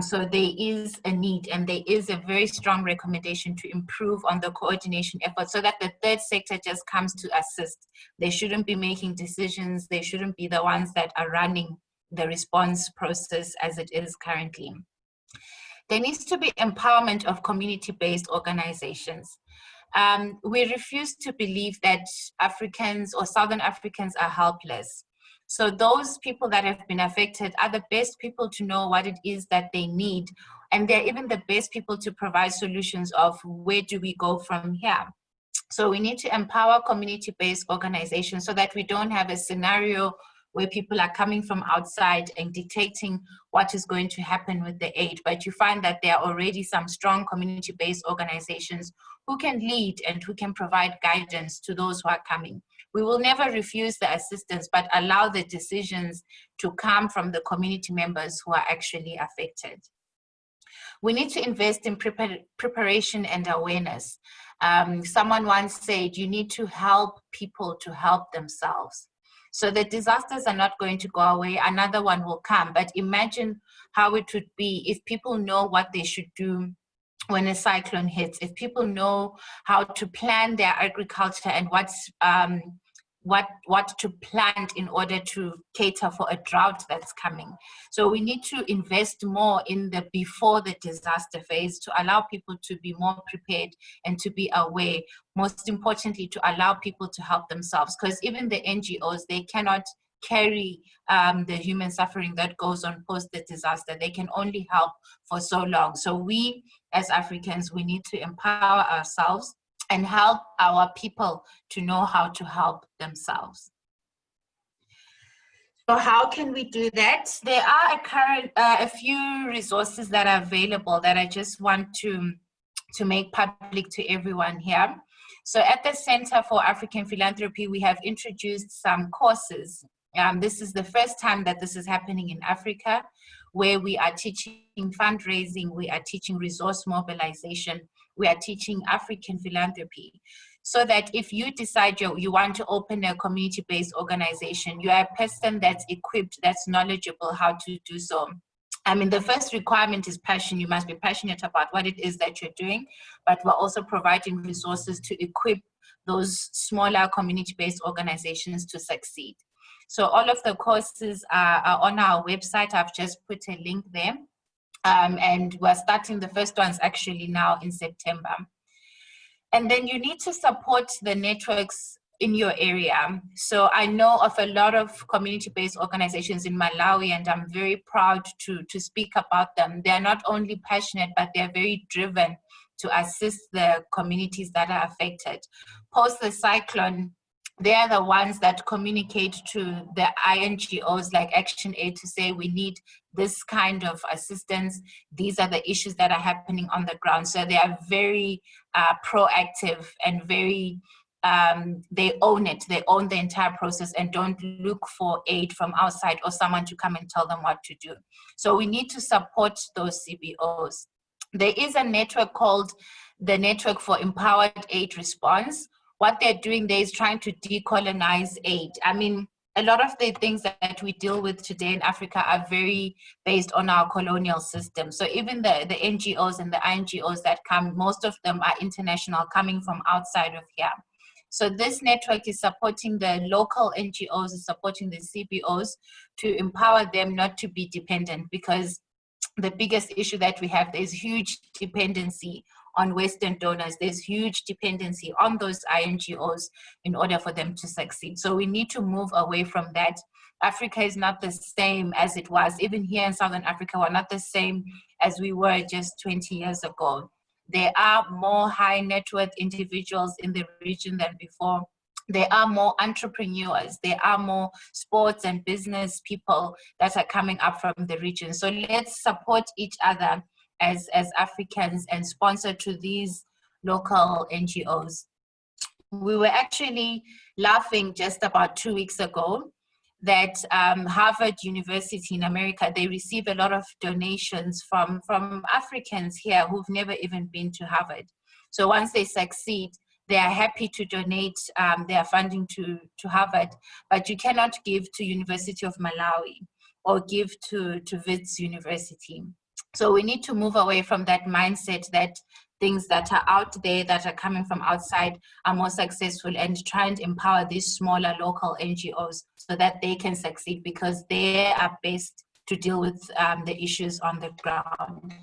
S3: So there is a need, and there is a very strong recommendation to improve on the coordination effort so that the third sector just comes to assist. They shouldn't be making decisions. They shouldn't be the ones that are running the response process as it is currently. There needs to be empowerment of community-based organizations. We refuse to believe that Africans or Southern Africans are helpless. So those people that have been affected are the best people to know what it is that they need. And they're even the best people to provide solutions of where do we go from here. So we need to empower community-based organizations so that we don't have a scenario where people are coming from outside and dictating what is going to happen with the aid. But you find that there are already some strong community-based organizations who can lead and who can provide guidance to those who are coming. We will never refuse the assistance, but allow the decisions to come from the community members who are actually affected. We need to invest in preparation and awareness. Someone once said, you need to help people to help themselves. So the disasters are not going to go away, another one will come. But imagine how it would be if people know what they should do when a cyclone hits, if people know how to plan their agriculture and what what to plant in order to cater for a drought that's coming. So we need to invest more in the before the disaster phase to allow people to be more prepared and to be aware. Most importantly, to allow people to help themselves, because even the NGOs, they cannot carry the human suffering that goes on post the disaster. They can only help for so long. So we as Africans, we need to empower ourselves and help our people to know how to help themselves. So how can we do that? There are a few resources that are available that I just want to make public to everyone here. So at the Center for African Philanthropy, we have introduced some courses. This is the first time that this is happening in Africa, where we are teaching fundraising, we are teaching resource mobilization, we are teaching African philanthropy, so that if you decide you want to open a community-based organization, you are a person that's equipped, that's knowledgeable how to do so. I mean, the first requirement is passion. You must be passionate about what it is that you're doing, but we're also providing resources to equip those smaller community-based organizations to succeed. So all of the courses are on our website. I've just put a link there. And we're starting the first ones actually now in September. And then you need to support the networks in your area. So I know of a lot of community-based organizations in Malawi, and I'm very proud to speak about them. They're not only passionate, but they're very driven to assist the communities that are affected. Post the cyclone, they are the ones that communicate to the INGOs like Action Aid to say, we need this kind of assistance. These are the issues that are happening on the ground. So they are very proactive and very, they own it. They own the entire process and don't look for aid from outside or someone to come and tell them what to do. So we need to support those CBOs. There is a network called the Network for Empowered Aid Response. What they're doing there is trying to decolonize aid. I mean, a lot of the things that we deal with today in Africa are very based on our colonial system. So even the NGOs and the INGOs that come, most of them are international, coming from outside of here. So this network is supporting the local NGOs, is supporting the CBOs to empower them not to be dependent, because the biggest issue that we have, there's huge dependency on Western donors. There's huge dependency on those INGOs in order for them to succeed. So we need to move away from that. Africa is not the same as it was. Even here in Southern Africa, we're not the same as we were just 20 years ago. There are more high net worth individuals in the region than before. There are more entrepreneurs. There are more sports and business people that are coming up from the region. So let's support each other as Africans and sponsor to these local NGOs. We were actually laughing just about 2 weeks ago that Harvard University in America, they receive a lot of donations from Africans here who've never even been to Harvard. So once they succeed, they are happy to donate their funding to Harvard, but you cannot give to University of Malawi or give to Wits University. So we need to move away from that mindset that things that are out there, that are coming from outside, are more successful, and try and empower these smaller local NGOs so that they can succeed, because they are best to deal with the issues on the ground.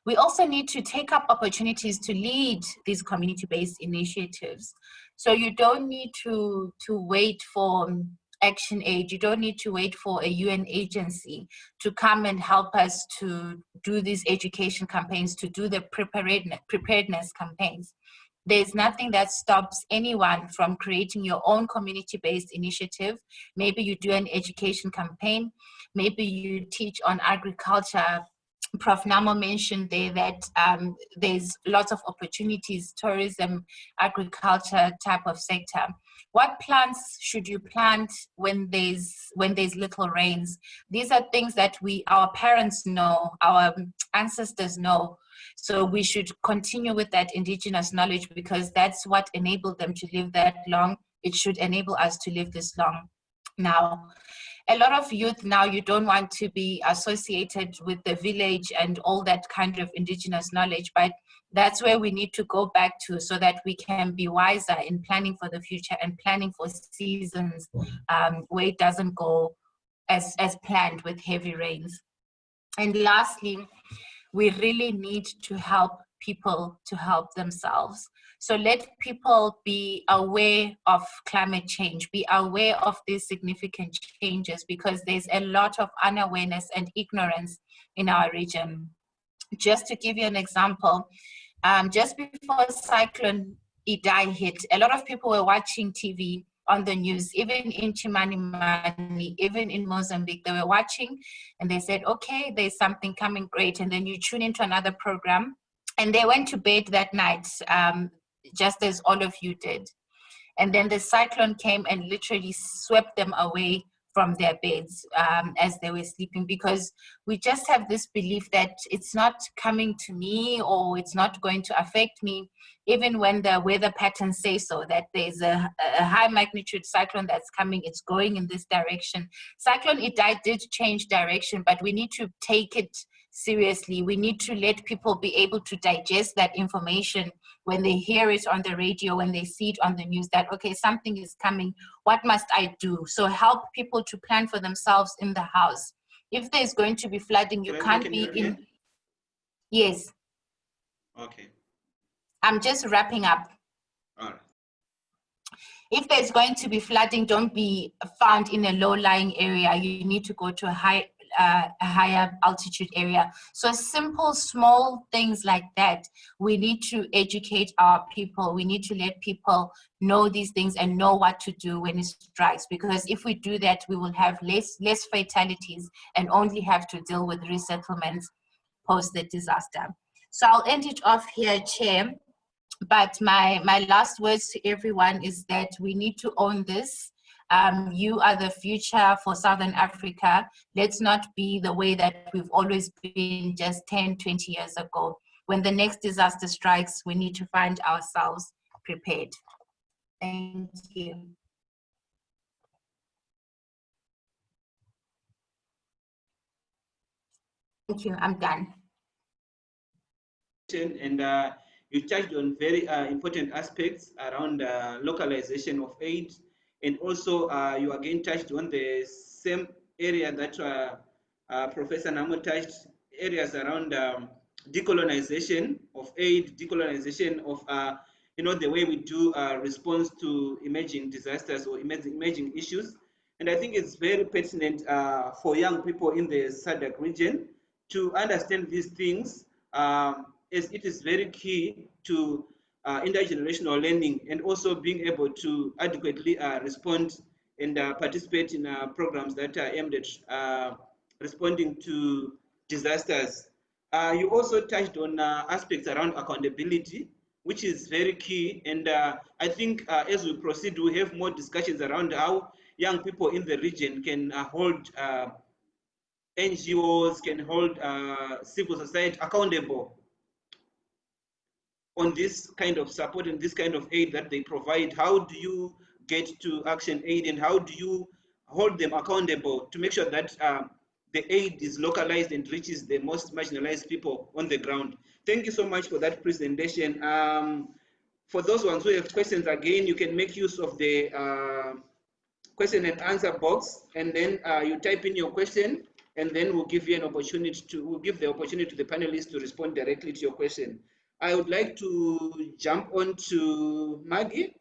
S3: We also need to take up opportunities to lead these community-based initiatives. So you don't need to wait for Action Aid, you don't need to wait for a UN agency to come and help us to do these education campaigns, to do the preparedness campaigns. There's nothing that stops anyone from creating your own community-based initiative. Maybe you do an education campaign, maybe you teach on agriculture. Prof. Namo mentioned there that there's lots of opportunities, tourism, agriculture type of sector. What plants should you plant when there's little rains? These are things that our parents know, our ancestors know. So we should continue with that indigenous knowledge, because that's what enabled them to live that long. It should enable us to live this long now. a lot of youth now, you don't want to be associated with the village and all that kind of indigenous knowledge, but that's where we need to go back to so that we can be wiser in planning for the future and planning for seasons where it doesn't go as planned with heavy rains. And lastly, we really need to help people to help themselves. So let people be aware of climate change, be aware of these significant changes, because there's a lot of unawareness and ignorance in our region. Just to give you an example, just before Cyclone Idai hit, a lot of people were watching TV on the news, even in Chimanimani, even in Mozambique, they were watching and they said, okay, there's something coming great. And then you tune into another program, and they went to bed that night, just as all of you did. And then the cyclone came and literally swept them away from their beds as they were sleeping, because we just have this belief that it's not coming to me or it's not going to affect me, even when the weather patterns say so, that there's a high magnitude cyclone that's coming, it's going in this direction. Cyclone Idai did change direction, but we need to take it seriously. We need to let people be able to digest that information when they hear it on the radio, when they see it on the news, that, okay, something is coming, what must I do? So help people to plan for themselves in the house. If there's going to be flooding, you can't be in. Yes.
S1: Okay.
S3: I'm just wrapping up.
S1: All right.
S3: If there's going to be flooding, don't be found in a low-lying area. You need to go to a higher altitude area. So simple, small things like that, we need to educate our people. We need to let people know these things and know what to do when it strikes, because if we do that, we will have less fatalities and only have to deal with resettlements post the disaster. So I'll end it off here, Chair. But my last words to everyone is that we need to own this. You are the future for Southern Africa. Let's not be the way that we've always been just 10, 20 years ago. When the next disaster strikes, we need to find ourselves prepared. Thank you. Thank you, I'm done.
S1: And you touched on very important aspects around localization of aid, and also you again touched on the same area that Professor Namo touched, areas around decolonization of aid, decolonization of the way we do response to emerging disasters or emerging issues. And I think it's very pertinent for young people in the SADC region to understand these things, as it is very key to intergenerational learning and also being able to adequately respond and participate in programs that are aimed at responding to disasters. You also touched on aspects around accountability, which is very key. And I think as we proceed, we have more discussions around how young people in the region can hold NGOs, can hold civil society accountable on this kind of support and this kind of aid that they provide. How do you get to action aid, and how do you hold them accountable to make sure that the aid is localized and reaches the most marginalized people on the ground? Thank you so much for that presentation. For those ones who have questions, again, you can make use of the question and answer box, and then you type in your question, and then we'll give you an opportunity to, we'll give the opportunity to the panelists to respond directly to your question. I would like to jump on to Maggie,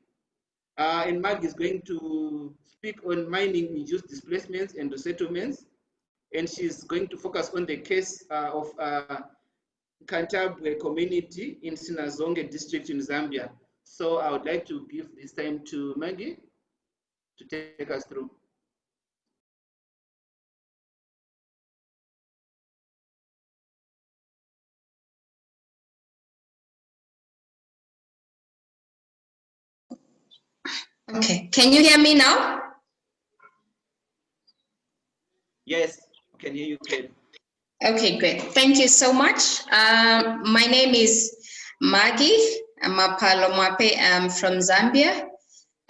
S1: and Maggie is going to speak on mining-induced displacements and resettlements, and she's going to focus on the case of Kantabwe community in Sinazonge district in Zambia. So I would like to give this time to Maggie to take us through.
S4: Okay, can you hear me now?
S1: Yes, I can hear you clearly.
S4: Okay, great. Thank you so much. My name is Maggie Mapalo Mwape. I'm from Zambia.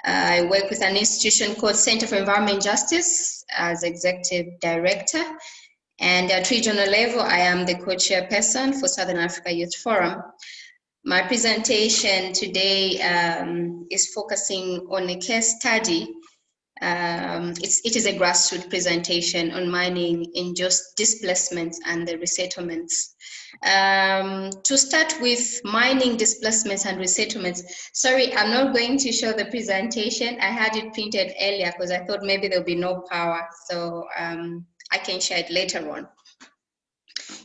S4: I work with an institution called Center for Environment Justice as Executive Director. And at regional level, I am the co-chairperson for Southern Africa Youth Forum. My presentation today is focusing on a case study. It is a grassroots presentation on mining unjust displacements and the resettlements. To start with mining displacements and resettlements, sorry, I'm not going to show the presentation. I had it printed earlier because I thought maybe there'll be no power. So I can share it later on.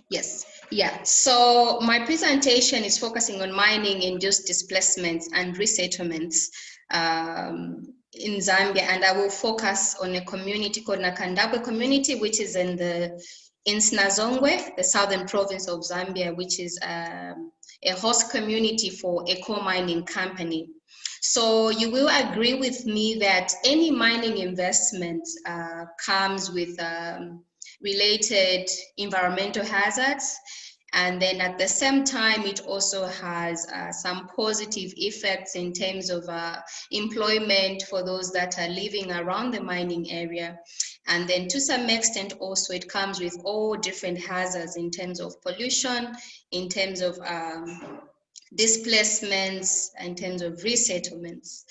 S4: Yes, yeah. So my presentation is focusing on mining induced displacements and resettlements in Zambia, and I will focus on a community called Nakandabwe community, which is in Sinazongwe, the southern province of Zambia, which is a host community for a coal mining company. So you will agree with me that any mining investment comes with related environmental hazards, and then at the same time it also has some positive effects in terms of employment for those that are living around the mining area. And then to some extent also it comes with all different hazards in terms of pollution, in terms of displacements, in terms of resettlements.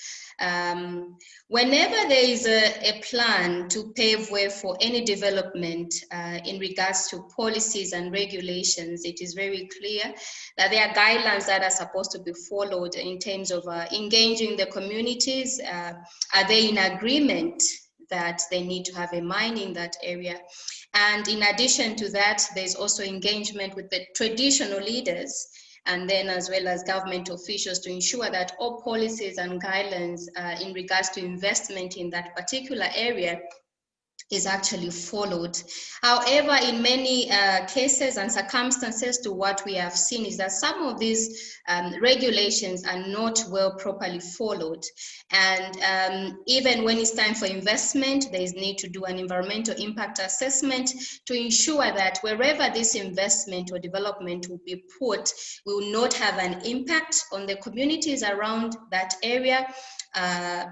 S4: Whenever there is a plan to pave way for any development in regards to policies and regulations, it is very clear that there are guidelines that are supposed to be followed in terms of engaging the communities. Are they in agreement that they need to have a mine in that area? And in addition to that, there's also engagement with the traditional leaders, and then as well as government officials, to ensure that all policies and guidelines in regards to investment in that particular area is actually followed. However, in many cases and circumstances, to what we have seen is that some of these regulations are not well properly followed. And even when it's time for investment, there is need to do an environmental impact assessment to ensure that wherever this investment or development will be put will not have an impact on the communities around that area,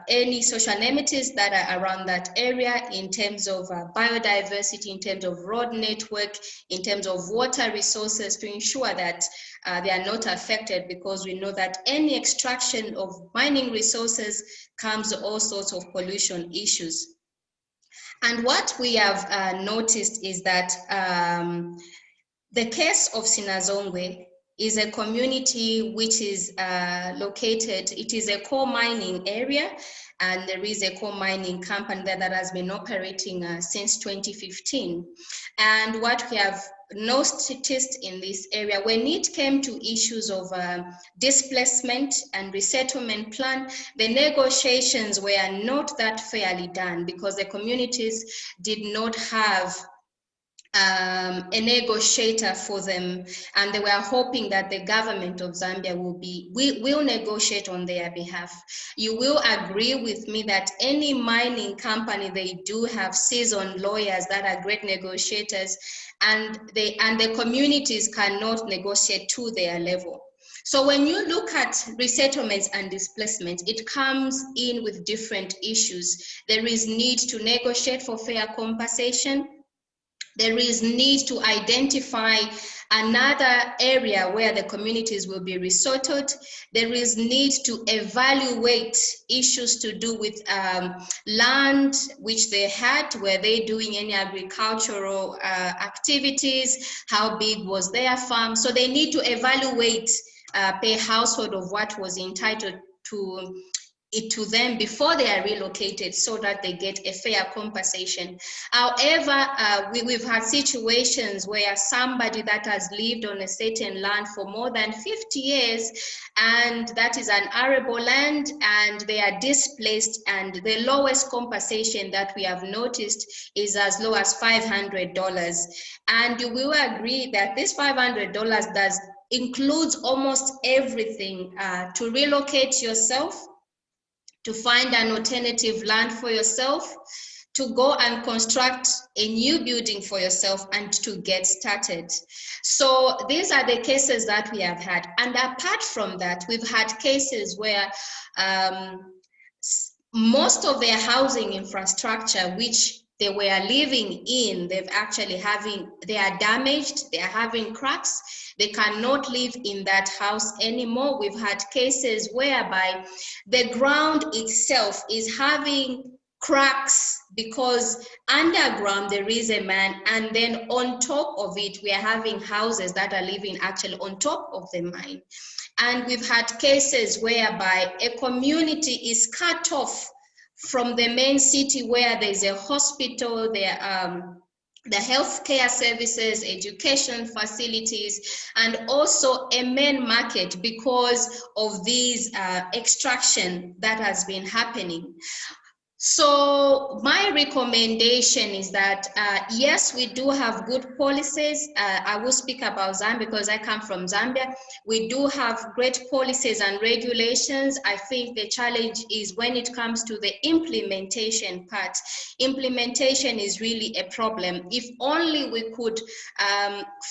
S4: any social amenities that are around that area, in terms of biodiversity, in terms of road network, in terms of water resources, to ensure that they are not affected, because we know that any extraction of mining resources comes with all sorts of pollution issues. And what we have noticed is that the case of Sinazongwe is a community which is located, it is a coal mining area, and there is a coal mining company that has been operating since 2015. And what we have noticed in this area, when it came to issues of displacement and resettlement plan, the negotiations were not that fairly done, because the communities did not have a negotiator for them, and they were hoping that the government of Zambia will negotiate on their behalf. You will agree with me that any mining company, they do have seasoned lawyers that are great negotiators, and the communities cannot negotiate to their level. So when you look at resettlements and displacement, it comes in with different issues. There is need to negotiate for fair compensation. There is need to identify another area where the communities will be resettled. There is need to evaluate issues to do with land which they had. Were they doing any agricultural activities? How big was their farm? So they need to evaluate per household of what was entitled to them before they are relocated, so that they get a fair compensation. However, we've had situations where somebody that has lived on a certain land for more than 50 years, and that is an arable land, and they are displaced, and the lowest compensation that we have noticed is as low as $500. And you will agree that this $500 includes almost everything, to relocate yourself, to find an alternative land for yourself, to go and construct a new building for yourself, and to get started. So these are the cases that we have had. And apart from that, we've had cases where most of their housing infrastructure, which they were living in, they are damaged, they are having cracks, they cannot live in that house anymore. We've had cases whereby the ground itself is having cracks because underground there is a mine, and then on top of it we are having houses that are living actually on top of the mine. And we've had cases whereby a community is cut off from the main city where there's a hospital, the healthcare services, education facilities, and also a main market because of these extraction that has been happening. So my recommendation is that, yes, we do have good policies. I will speak about Zambia because I come from Zambia. We do have great policies and regulations. I think the challenge is when it comes to the implementation part. Implementation is really a problem. If only we could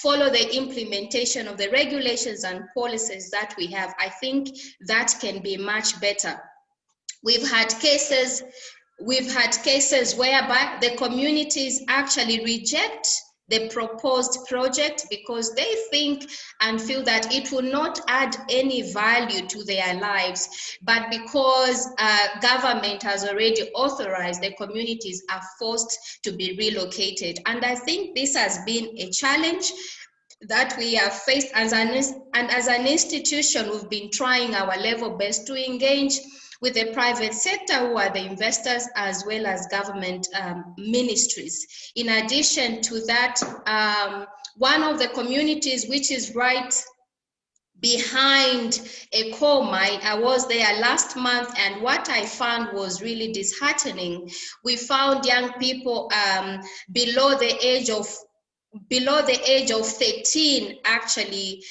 S4: follow the implementation of the regulations and policies that we have, I think that can be much better. We've had cases whereby the communities actually reject the proposed project because they think and feel that it will not add any value to their lives. But because government has already authorized, the communities are forced to be relocated. And I think this has been a challenge that we have faced as an institution. We've been trying our level best to engage with the private sector, who are the investors, as well as government ministries. In addition to that, one of the communities which is right behind a coal mine, I was there last month, and what I found was really disheartening. We found young people below the age of 13, actually.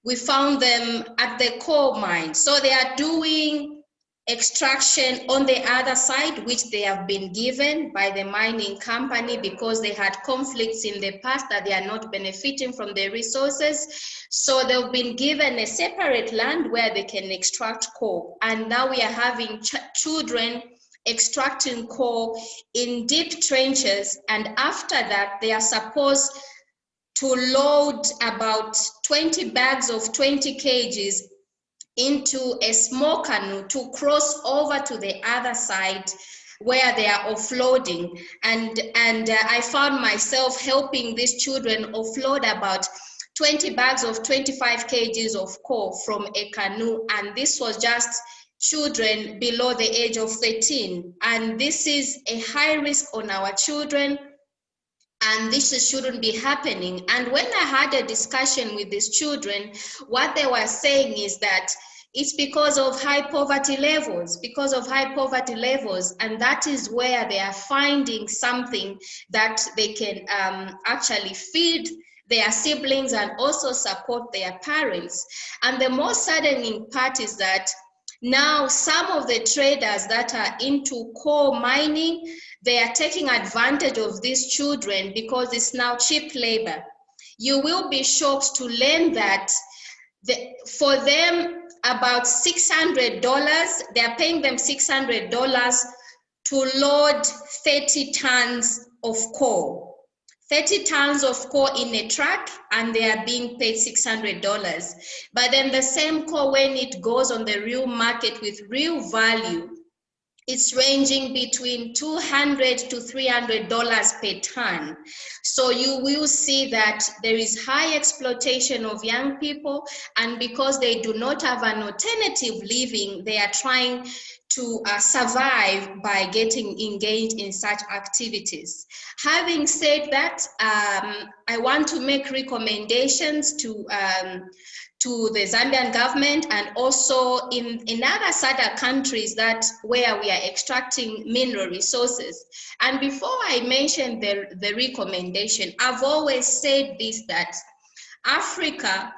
S4: We found them at the coal mine. So they are doing extraction on the other side, which they have been given by the mining company because they had conflicts in the past that they are not benefiting from the resources. So they've been given a separate land where they can extract coal. And now we are having children extracting coal in deep trenches. And after that, they are supposed to load about 20 bags of 20 kgs into a small canoe to cross over to the other side where they are offloading. And I found myself helping these children offload about 20 bags of 25 kgs of coal from a canoe. And this was just children below the age of 13. And this is a high risk on our children. And this shouldn't be happening. And when I had a discussion with these children, what they were saying is that it's because of high poverty levels, and that is where they are finding something that they can actually feed their siblings and also support their parents. And the most saddening part is that now some of the traders that are into coal mining, they are taking advantage of these children because it's now cheap labor. You will be shocked to learn that for them about $600, they are paying them $600 to load 30 tons of coal. 30 tons of coal in a truck, and they are being paid $600. But then the same coal, when it goes on the real market with real value, it's ranging between $200 to $300 per ton. So you will see that there is high exploitation of young people, and because they do not have an alternative living, they are trying to survive by getting engaged in such activities. Having said that, I want to make recommendations to the Zambian government and also in other SADC countries where we are extracting mineral resources. And before I mention the recommendation, I've always said this, that Africa,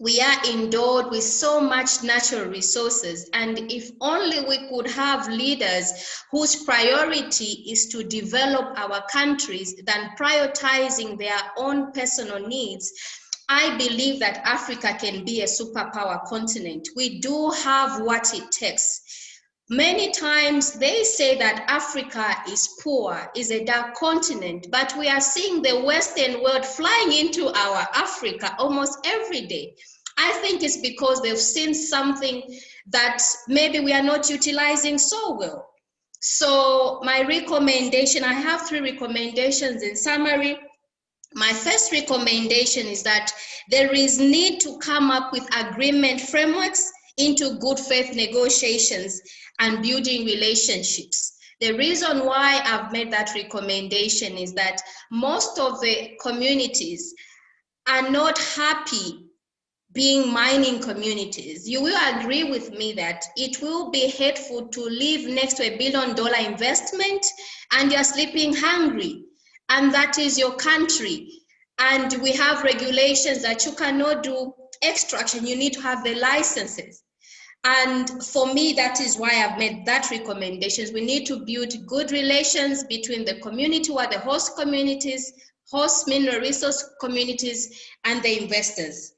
S4: we are endowed with so much natural resources, and if only we could have leaders whose priority is to develop our countries than prioritizing their own personal needs, I believe that Africa can be a superpower continent. We do have what it takes. Many times they say that Africa is poor, is a dark continent, but we are seeing the Western world flying into our Africa almost every day. I think it's because they've seen something that maybe we are not utilizing so well. So my recommendation, I have 3 recommendations in summary. My first recommendation is that there is need to come up with agreement frameworks into good faith negotiations and building relationships. The reason why I've made that recommendation is that most of the communities are not happy being mining communities. You will agree with me that it will be hateful to live next to $1 billion investment and you're sleeping hungry, and that is your country. And we have regulations that you cannot do extraction, you need to have the licenses. And for me, that is why I've made that recommendations. We need to build good relations between the community or the host communities, host mineral resource communities, and the investors.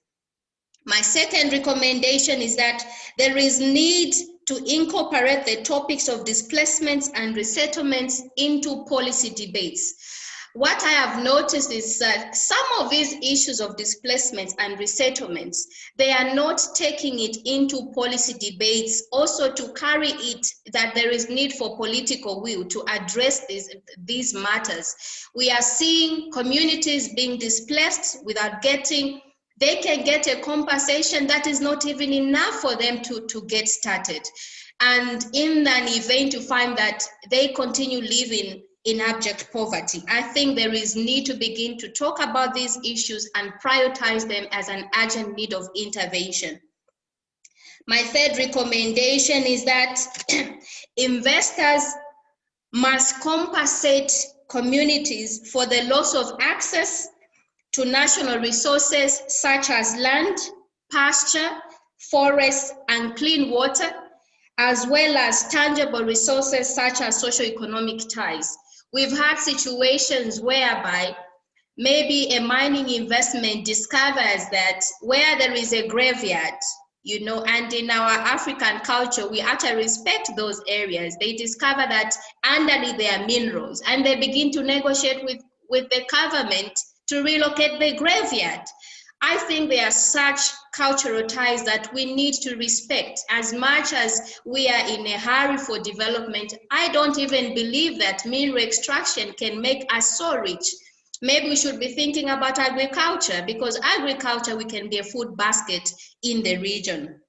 S4: My second recommendation is that there is need to incorporate the topics of displacements and resettlements into policy debates. What I have noticed is that some of these issues of displacements and resettlements, they are not taking it into policy debates, also to carry it that there is need for political will to address these matters. We are seeing communities being displaced without getting, they can get a compensation that is not even enough for them to get started. And in an event, you find that they continue living in abject poverty. I think there is need to begin to talk about these issues and prioritize them as an urgent need of intervention. My third recommendation is that investors must compensate communities for the loss of access to national resources such as land, pasture, forests, and clean water, as well as tangible resources such as socio-economic ties. We've had situations whereby maybe a mining investment discovers that where there is a graveyard, you know, and in our African culture, we actually respect those areas. They discover that underneath there are minerals, and they begin to negotiate with the government to relocate the graveyard. I think there are such cultural ties that we need to respect. As much as we are in a hurry for development, I don't even believe that mineral extraction can make us so rich. Maybe we should be thinking about agriculture, because agriculture, we can be a food basket in the region.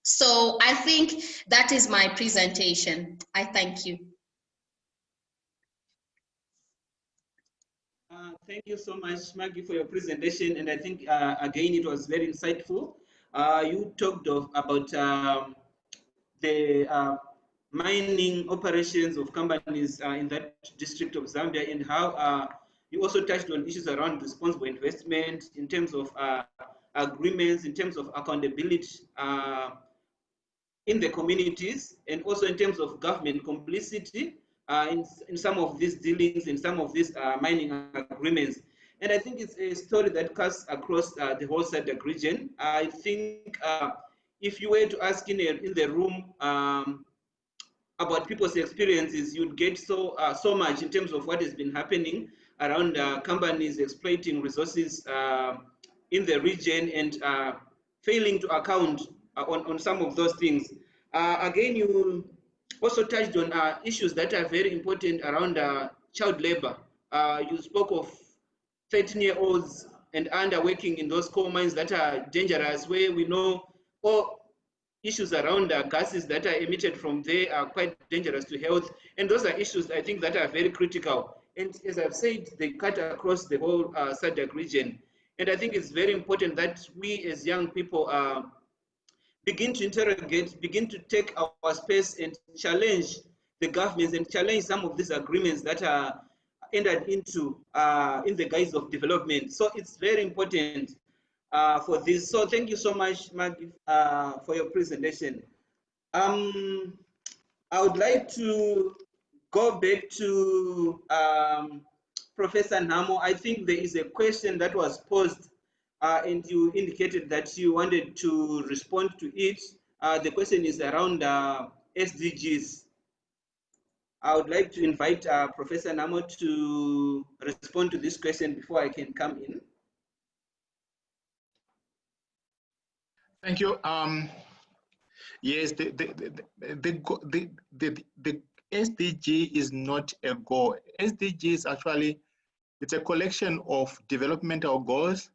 S4: So I think that is my presentation. I thank you.
S1: Thank you so much, Maggie, for your presentation. And I think, again, it was very insightful. You talked about the mining operations of companies in that district of Zambia, and how you also touched on issues around responsible investment in terms of agreements, in terms of accountability in the communities, and also in terms of government complicity in some of these dealings, in some of these mining agreements. And I think it's a story that cuts across the whole SADC region. I think if you were to ask in the room about people's experiences, you'd get so much in terms of what has been happening around companies exploiting resources in the region and failing to account on some of those things. Again, you also touched on issues that are very important around child labor. You spoke of 13-year-olds and under working in those coal mines that are dangerous, where we know all issues around gases that are emitted from there are quite dangerous to health. And those are issues, I think, that are very critical. And as I've said, they cut across the whole SADC region. And I think it's very important that we as young people begin to interrogate, begin to take our space and challenge the governments and challenge some of these agreements that are entered into in the guise of development. So it's very important for this. So thank you so much, Maggie, for your presentation. I would like to go back to Professor Namo. I think there is a question that was posed and you indicated that you wanted to respond to it. The question is around SDGs. I would like to invite Professor Namo to respond to this question before I can come in.
S2: Thank you. Yes, the SDG is not a goal. SDG is actually, it's a collection of developmental goals,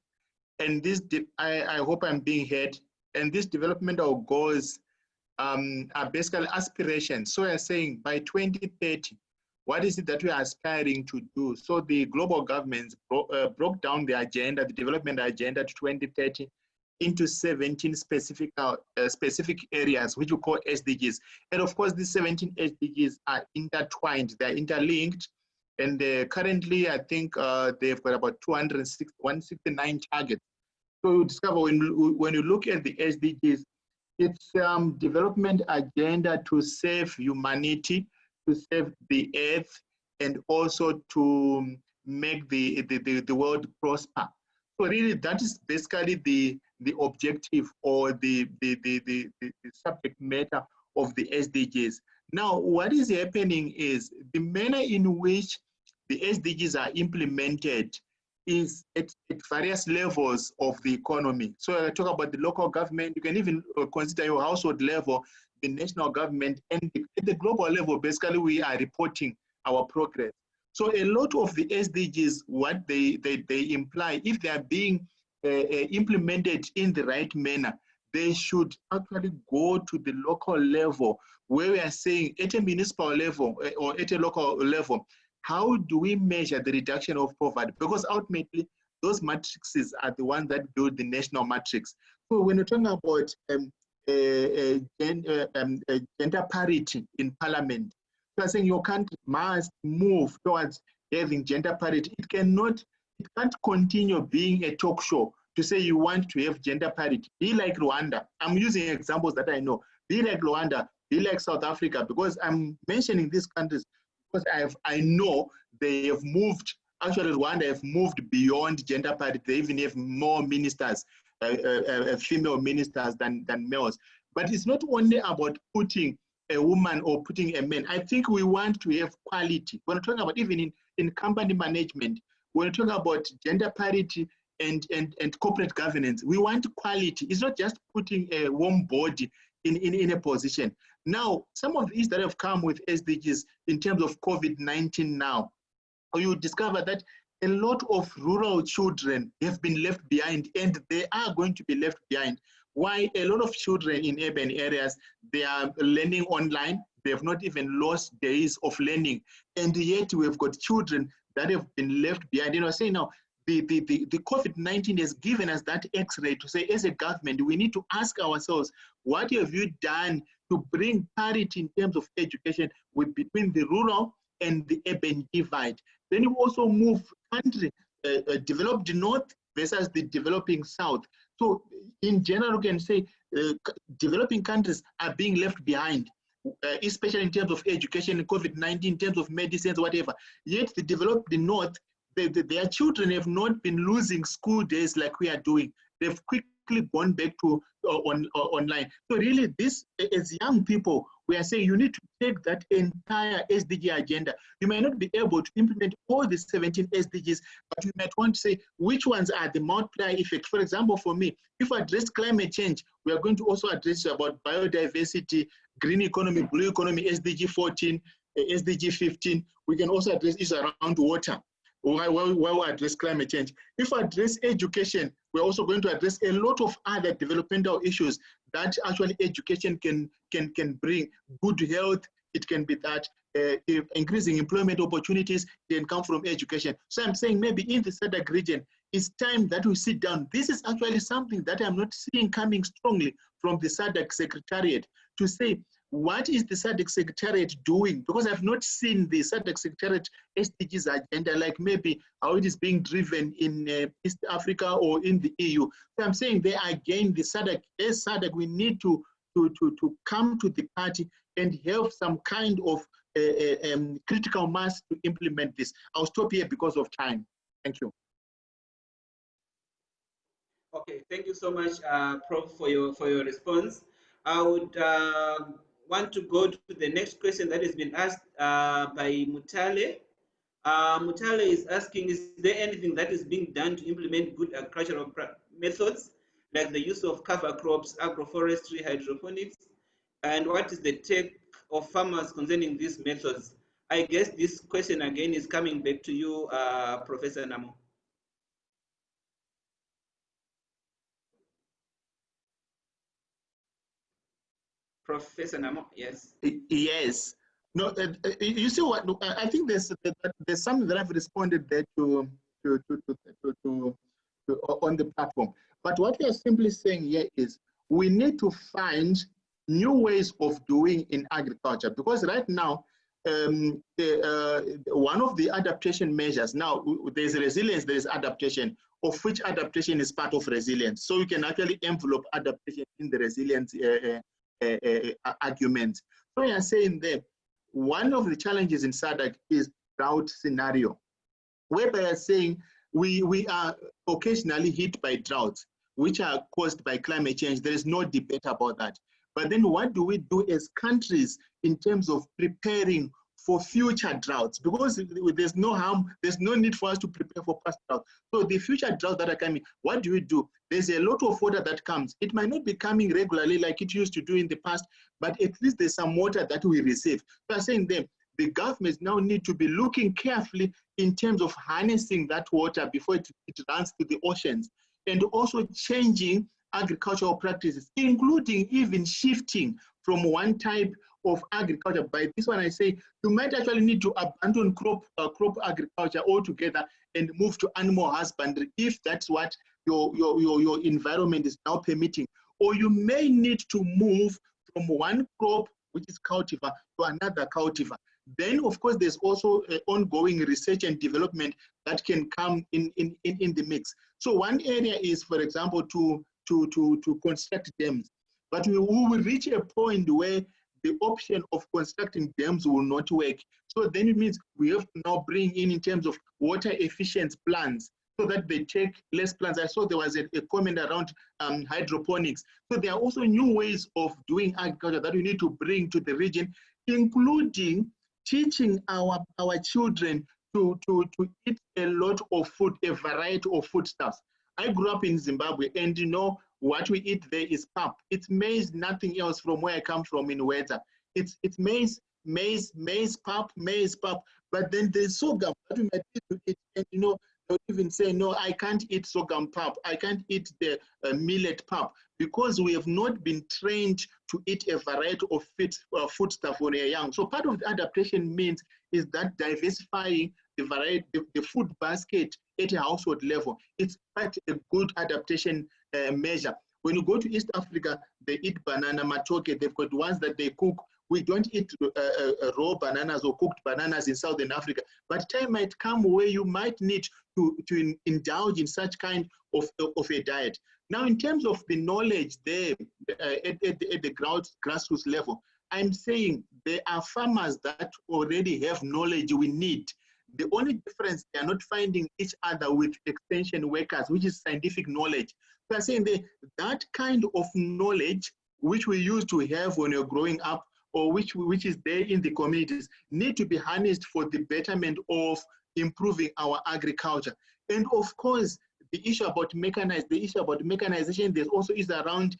S2: and this, I hope I'm being heard, and these developmental goals are basically aspirations. So we're saying by 2030, what is it that we are aspiring to do? So the global governments broke down the agenda, the development agenda to 2030 into 17 specific areas, which we call SDGs. And of course, these 17 SDGs are intertwined, they're interlinked. And currently, I think they've got about 169 targets. So you discover when you look at the SDGs, it's development agenda to save humanity, to save the earth, and also to make the world prosper. So really, that is basically the objective or the subject matter of the SDGs. Now, what is happening is the manner in which the SDGs are implemented is at various levels of the economy. So I talk about the local government, you can even consider your household level, the national government, and at the global level, basically we are reporting our progress. So a lot of the SDGs, what they imply, if they are being implemented in the right manner, they should actually go to the local level where we are saying at a municipal level or at a local level, how do we measure the reduction of poverty? Because ultimately, those matrices are the ones that build the national matrix. So when you're talking about gender parity in parliament, you are saying your country must move towards having gender parity. It can't continue being a talk show to say you want to have gender parity. Be like Rwanda. I'm using examples that I know. Be like Rwanda, be like South Africa, because I'm mentioning these countries because I know they have moved, actually Rwanda have moved beyond gender parity. They even have more ministers, female ministers than males. But it's not only about putting a woman or putting a man. I think we want to have quality. When we're talking about even in company management, when we're talking about gender parity and corporate governance, we want quality. It's not just putting a warm body in a position. Now, some of these that have come with SDGs in terms of COVID-19 now, you discover that a lot of rural children have been left behind, and they are going to be left behind. Why? A lot of children in urban areas, they are learning online. They have not even lost days of learning. And yet we've got children that have been left behind. You know, say now, the COVID-19 has given us that X-ray to say, as a government, we need to ask ourselves, what have you done to bring parity in terms of education between the rural and the urban divide? Then you also move country, developed north versus the developing south. So in general, you can say developing countries are being left behind, especially in terms of education, COVID-19, in terms of medicines, whatever. Yet the north, their children have not been losing school days like we are doing. They've quickly gone back to online. So really, this, as young people, we are saying you need to take that entire SDG agenda. You may not be able to implement all the 17 SDGs, but you might want to say which ones are the multiplier effect. For example, for me, if I address climate change, we are going to also address about biodiversity, green economy, blue economy, SDG 14, SDG 15. We can also address issues around water, while we address climate change. If I address education, we're also going to address a lot of other developmental issues that actually education can bring. Good health, it can be that increasing employment opportunities can come from education. So I'm saying maybe in the SADC region, it's time that we sit down. This is actually something that I'm not seeing coming strongly from the SADC Secretariat to say, what is the SADC Secretariat doing? Because I've not seen the SADC Secretariat SDGs agenda, like maybe how it is being driven in East Africa or in the EU. So I'm saying there again, the SADC, as SADC, we need to come to the party and have some kind of critical mass to implement this. I'll stop here because of time. Thank you.
S1: Okay, thank you so much, Prof, for your response. I would want to go to the next question that has been asked by Mutale. Mutale is asking, is there anything that is being done to implement good agricultural methods, like the use of cover crops, agroforestry, hydroponics? And what is the take of farmers concerning these methods? I guess this question again is coming back to you, Professor Namo. Professor Namo, yes.
S2: Yes. No, you see what? I think there's something that I've responded there to on the platform. But what we are simply saying here is we need to find new ways of doing in agriculture, because right now one of the adaptation measures, now there's resilience, there's adaptation, of which adaptation is part of resilience. So you can actually envelope adaptation in the resilience argument. So we are saying that one of the challenges in SADC is drought scenario, whereby we are saying we are occasionally hit by droughts, which are caused by climate change. There is no debate about that. But then what do we do as countries in terms of preparing for future droughts? Because there's no harm, there's no need for us to prepare for past droughts. So the future droughts that are coming, what do we do? There's a lot of water that comes. It might not be coming regularly like it used to do in the past, but at least there's some water that we receive. So I'm saying them, the governments now need to be looking carefully in terms of harnessing that water before it runs to the oceans, and also changing agricultural practices, including even shifting from one type of agriculture. By this one, I say you might actually need to abandon crop agriculture altogether and move to animal husbandry if that's what your environment is now permitting. Or you may need to move from one crop, which is cultivar, to another cultivar. Then, of course, there's also ongoing research and development that can come in the mix. So one area is, for example, to construct dams. But we will reach a point where the option of constructing dams will not work. So then it means we have to now bring in terms of water efficient plants, so that they take less plants. I saw there was a comment around hydroponics. So there are also new ways of doing agriculture that we need to bring to the region, including teaching our children to eat a lot of food, a variety of foodstuffs. I grew up in Zimbabwe, and you know what we eat there is pap. It's maize, nothing else from where I come from in Weta. It's maize, pap. But then there's sorghum that we might eat to eat, and you know, they'll even say, no, I can't eat sorghum pap. I can't eat the millet pap, because we have not been trained to eat a variety of foodstuff when we are young. So part of the adaptation means is that diversifying the variety, the food basket at a household level. It's quite a good adaptation measure. When you go to East Africa, they eat banana matoke. They've got ones that they cook. We don't eat raw bananas or cooked bananas in Southern Africa. But time might come where you might need to indulge in such kind of a diet. Now, in terms of the knowledge there at the grassroots level, I'm saying there are farmers that already have knowledge we need. The only difference, they are not finding each other with extension workers, which is scientific knowledge. So I'm saying that kind of knowledge, which we used to have when you're growing up, or which is there in the communities, need to be harnessed for the betterment of improving our agriculture. And of course, the issue about mechanization, there also is around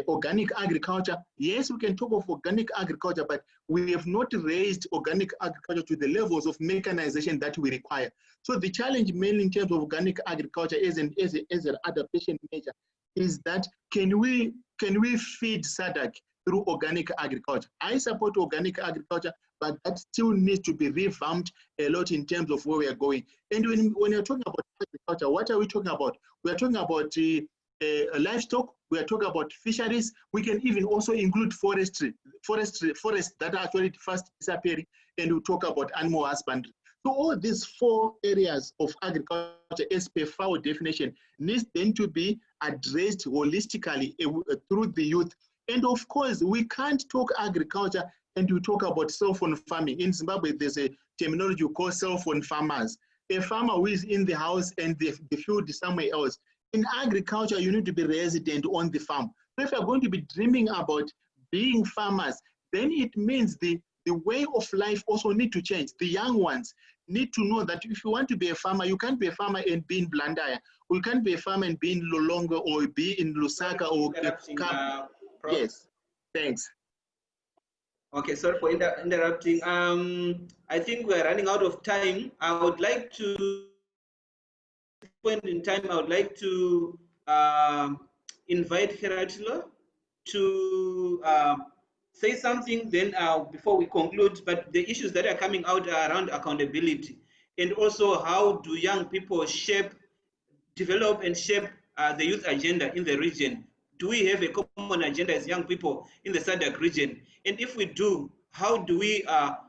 S2: organic agriculture. Yes, we can talk of organic agriculture, but we have not raised organic agriculture to the levels of mechanization that we require. So the challenge mainly in terms of organic agriculture as an adaptation measure is that can we feed SADC through organic agriculture? I support organic agriculture, but that still needs to be revamped a lot in terms of where we are going. And when you're talking about agriculture, what are we talking about? We are talking about livestock, we are talking about fisheries. We can even also include forests that are actually fast disappearing, and we talk about animal husbandry. So all these four areas of agriculture, as per FAO definition, needs then to be addressed holistically through the youth. And of course, we can't talk agriculture and we talk about cell phone farming. In Zimbabwe, there's a terminology we call cell phone farmers. A farmer who is in the house and the field is somewhere else. In agriculture, you need to be resident on the farm. So if you're going to be dreaming about being farmers, then it means the way of life also need to change. The young ones need to know that if you want to be a farmer, you can't be a farmer and be in Blandaya. You can't be a farmer and be in Lolonga or be in Lusaka or yes, thanks.
S1: Okay, sorry for interrupting. I think we're running out of time. I would like to, at this point in time, I would like to invite Heratilo to say something then before we conclude, but the issues that are coming out are around accountability, and also how do young people develop and shape the youth agenda in the region. Do we have a common agenda as young people in the SADC region? And if we do, how do we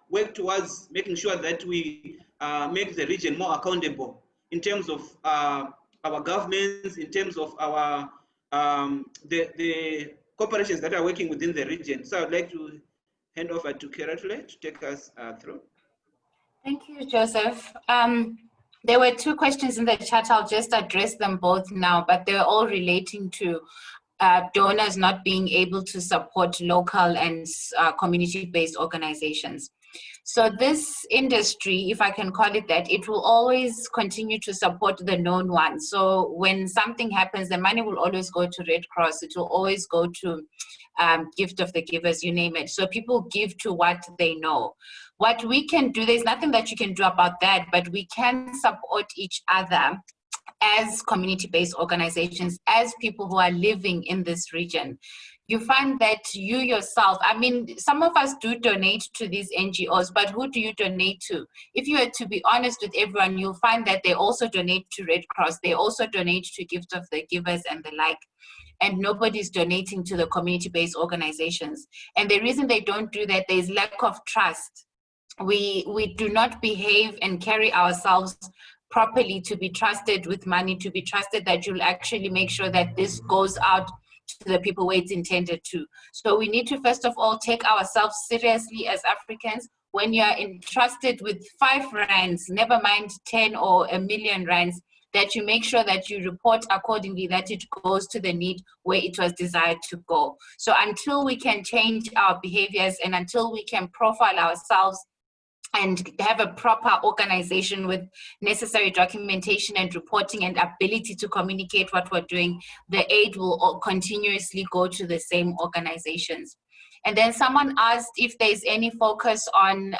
S1: work towards making sure that we make the region more accountable in terms of our governments, in terms of our the corporations that are working within the region? So I'd like to hand over to Keratule to take us through.
S3: Thank you, Joseph. There were two questions in the chat. I'll just address them both now, but they're all relating to donors not being able to support local and community-based organizations. So this industry, if I can call it that, it will always continue to support the known ones. So when something happens, the money will always go to Red Cross. It will always go to Gift of the Givers, you name it. So people give to what they know. What we can do, there's nothing that you can do about that, but we can support each other as community-based organizations, as people who are living in this region. You find that you yourself, I mean, some of us do donate to these NGOs, but who do you donate to? If you were to be honest with everyone, you'll find that they also donate to Red Cross, they also donate to Gift of the Givers and the like, and nobody's donating to the community-based organizations. And the reason they don't do that, there's lack of trust. We do not behave and carry ourselves properly to be trusted with money, to be trusted that you'll actually make sure that this goes out to the people where it's intended to. So we need to first of all take ourselves seriously as Africans. When you are entrusted with 5 rands, never mind 10 or a million rands, that you make sure that you report accordingly, that it goes to the need where it was desired to go. So until we can change our behaviors and until we can profile ourselves and have a proper organization with necessary documentation and reporting and ability to communicate what we're doing, the aid will continuously go to the same organizations. And then someone asked if there's any focus on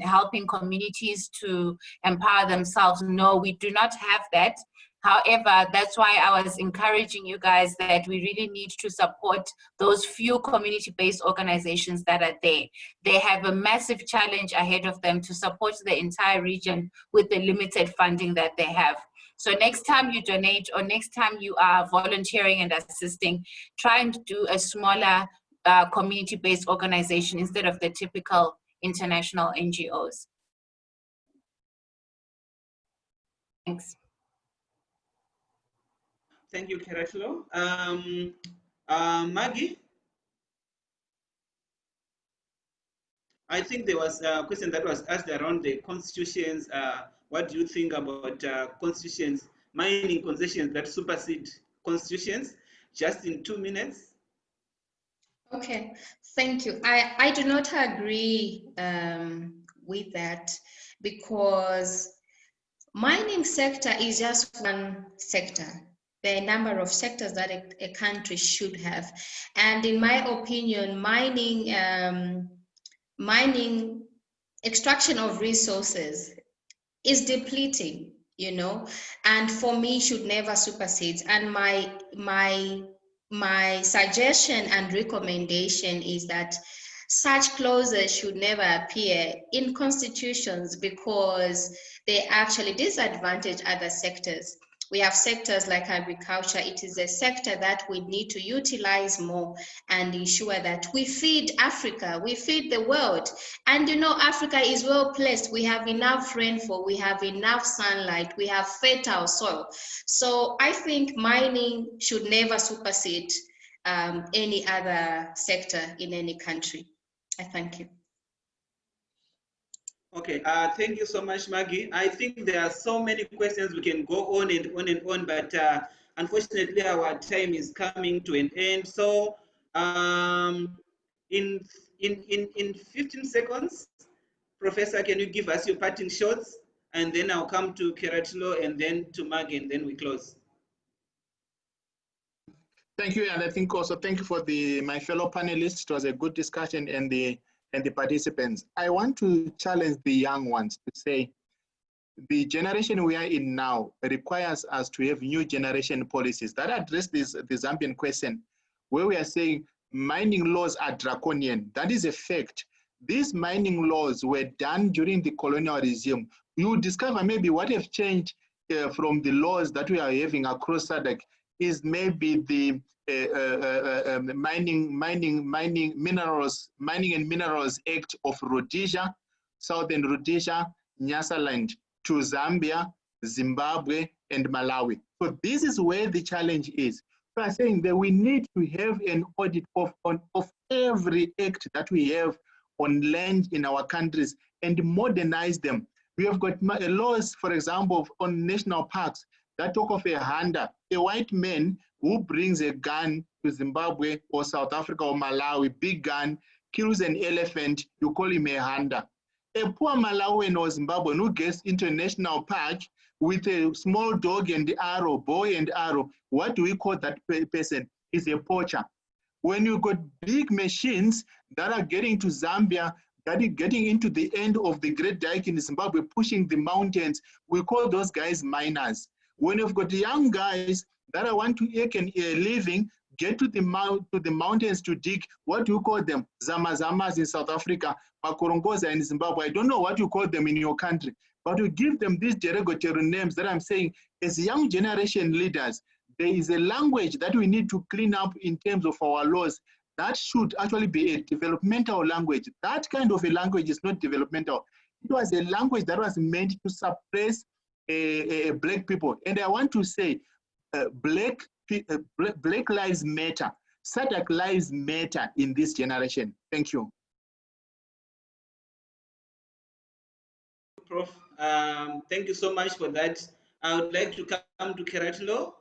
S3: helping communities to empower themselves. No, we do not have that. However, that's why I was encouraging you guys that we really need to support those few community-based organizations that are there. They have a massive challenge ahead of them to support the entire region with the limited funding that they have. So next time you donate or next time you are volunteering and assisting, try and do a smaller community-based organization instead of the typical international NGOs. Thanks.
S1: Thank you, Keratlo. Maggie? I think there was a question that was asked around the constitutions. What do you think about constitutions, mining concessions that supersede constitutions? Just in 2 minutes.
S4: Okay, thank you. I do not agree with that, because mining sector is just one sector. There are a number of sectors that a country should have. And in my opinion, mining extraction of resources is depleting, you know, and for me should never supersede. And my suggestion and recommendation is that such clauses should never appear in constitutions, because they actually disadvantage other sectors. We have sectors like agriculture. It is a sector that we need to utilize more and ensure that we feed Africa, we feed the world. And you know, Africa is well placed. We have enough rainfall, we have enough sunlight, we have fertile soil. So I think mining should never supersede any other sector in any country. I thank you.
S1: Okay, thank you so much, Maggie. I think there are so many questions we can go on and on and on, but unfortunately our time is coming to an end. So In 15 seconds, Professor, can you give us your parting shots? And then I'll come to Keratilo and then to Mag, and then we close.
S2: Thank you, and I think also thank you for my fellow panelists. It was a good discussion, and the participants. I want to challenge the young ones to say, the generation we are in now requires us to have new generation policies that address the Zambian question, where we are saying mining laws are draconian. That is a fact. These mining laws were done during the colonial regime. You discover maybe what have changed from the laws that we are having across SADC is maybe the Mining and Minerals Act of Rhodesia, Southern Rhodesia, Nyasaland, to Zambia, Zimbabwe, and Malawi. So this is where the challenge is. We are saying that we need to have an audit of every act that we have on land in our countries and modernize them. We have got laws, for example, on national parks that talk of a hunter, a white man who brings a gun to Zimbabwe or South Africa or Malawi, big gun, kills an elephant, you call him a hunter. A poor Malawian or Zimbabwean who gets into a national park with a small dog and arrow, bow and arrow, what do we call that person? Is a poacher. When you got big machines that are getting to Zambia, that is getting into the end of the Great Dike in Zimbabwe, pushing the mountains, we call those guys miners. When you've got young guys that want to make a living, get to the mountains to dig, what do you call them? Zamazamas in South Africa, Makorongoza in Zimbabwe. I don't know what you call them in your country, but you give them these derogatory names that I'm saying, as young generation leaders, there is a language that we need to clean up in terms of our laws. That should actually be a developmental language. That kind of a language is not developmental. It was a language that was meant to suppress black people. And I want to say, black lives matter. SADC lives matter in this generation. Thank you.
S1: Prof, thank you so much for that. I would like to come to Keratilo.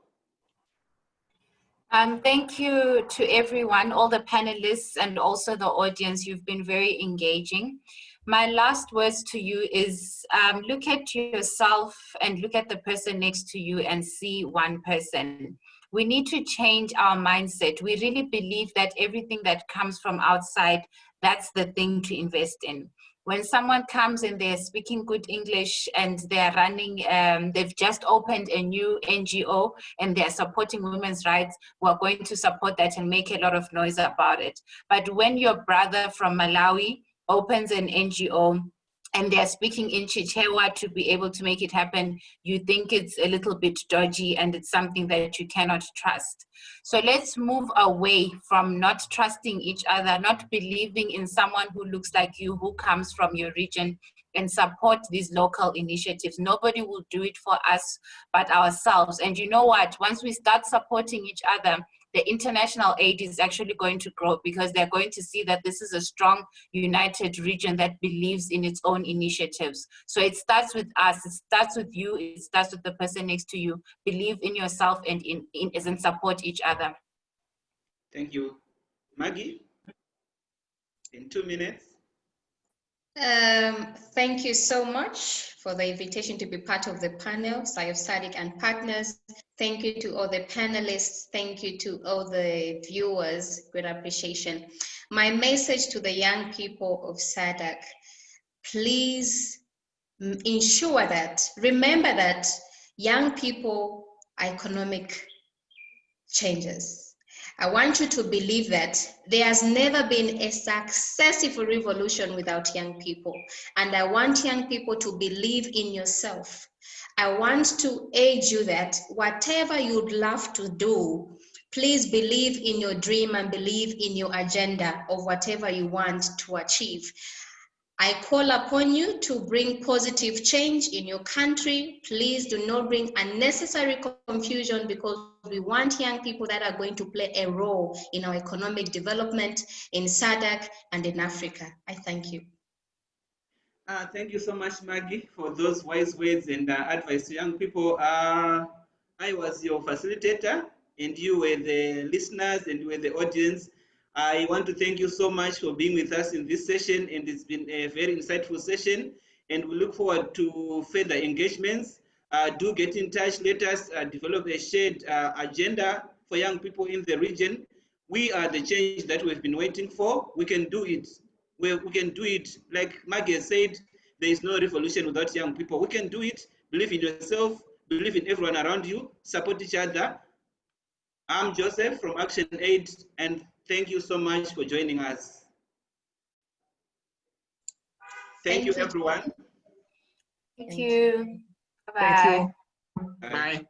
S3: Thank you to everyone, all the panelists and also the audience. You've been very engaging. My last words to you is look at yourself and look at the person next to you and see one person. We need to change our mindset. We really believe that everything that comes from outside, that's the thing to invest in. When someone comes and they're speaking good English and they're running, they've just opened a new NGO and they're supporting women's rights, we're going to support that and make a lot of noise about it. But when your brother from Malawi opens an NGO and they're speaking in Chichewa to be able to make it happen, you think it's a little bit dodgy and it's something that you cannot trust. So let's move away from not trusting each other, not believing in someone who looks like you, who comes from your region, and support these local initiatives. Nobody will do it for us but ourselves. And you know what? Once we start supporting each other, the international aid is actually going to grow because they're going to see that this is a strong, united region that believes in its own initiatives. So it starts with us, it starts with you, it starts with the person next to you. Believe in yourself and in support each other.
S1: Thank you. Maggie, in 2 minutes.
S4: Thank you so much for the invitation to be part of the panel, SADC and partners. Thank you to all the panelists. Thank you to all the viewers. Great appreciation. My message to the young people of SADC, please ensure that, remember that young people are economic changers. I want you to believe that there has never been a successful revolution without young people. And I want young people to believe in yourself. I want to urge you that whatever you'd love to do, please believe in your dream and believe in your agenda of whatever you want to achieve. I call upon you to bring positive change in your country. Please do not bring unnecessary confusion, because we want young people that are going to play a role in our economic development in SADC and in Africa. I thank you.
S1: Thank you so much, Maggie, for those wise words and advice to young people. I was your facilitator and you were the listeners and you were the audience. I want to thank you so much for being with us in this session, and it's been a very insightful session, and we look forward to further engagements. Do get in touch, let us develop a shared agenda for young people in the region. We are the change that we've been waiting for. We can do it. We can do it. Like Maggie said, there is no revolution without young people. We can do it. Believe in yourself, believe in everyone around you, support each other. I'm Joseph from Action Aid, and thank you so much for joining us. Thank you, everyone.
S3: Thank you. Bye-bye.
S2: Thank you. Bye.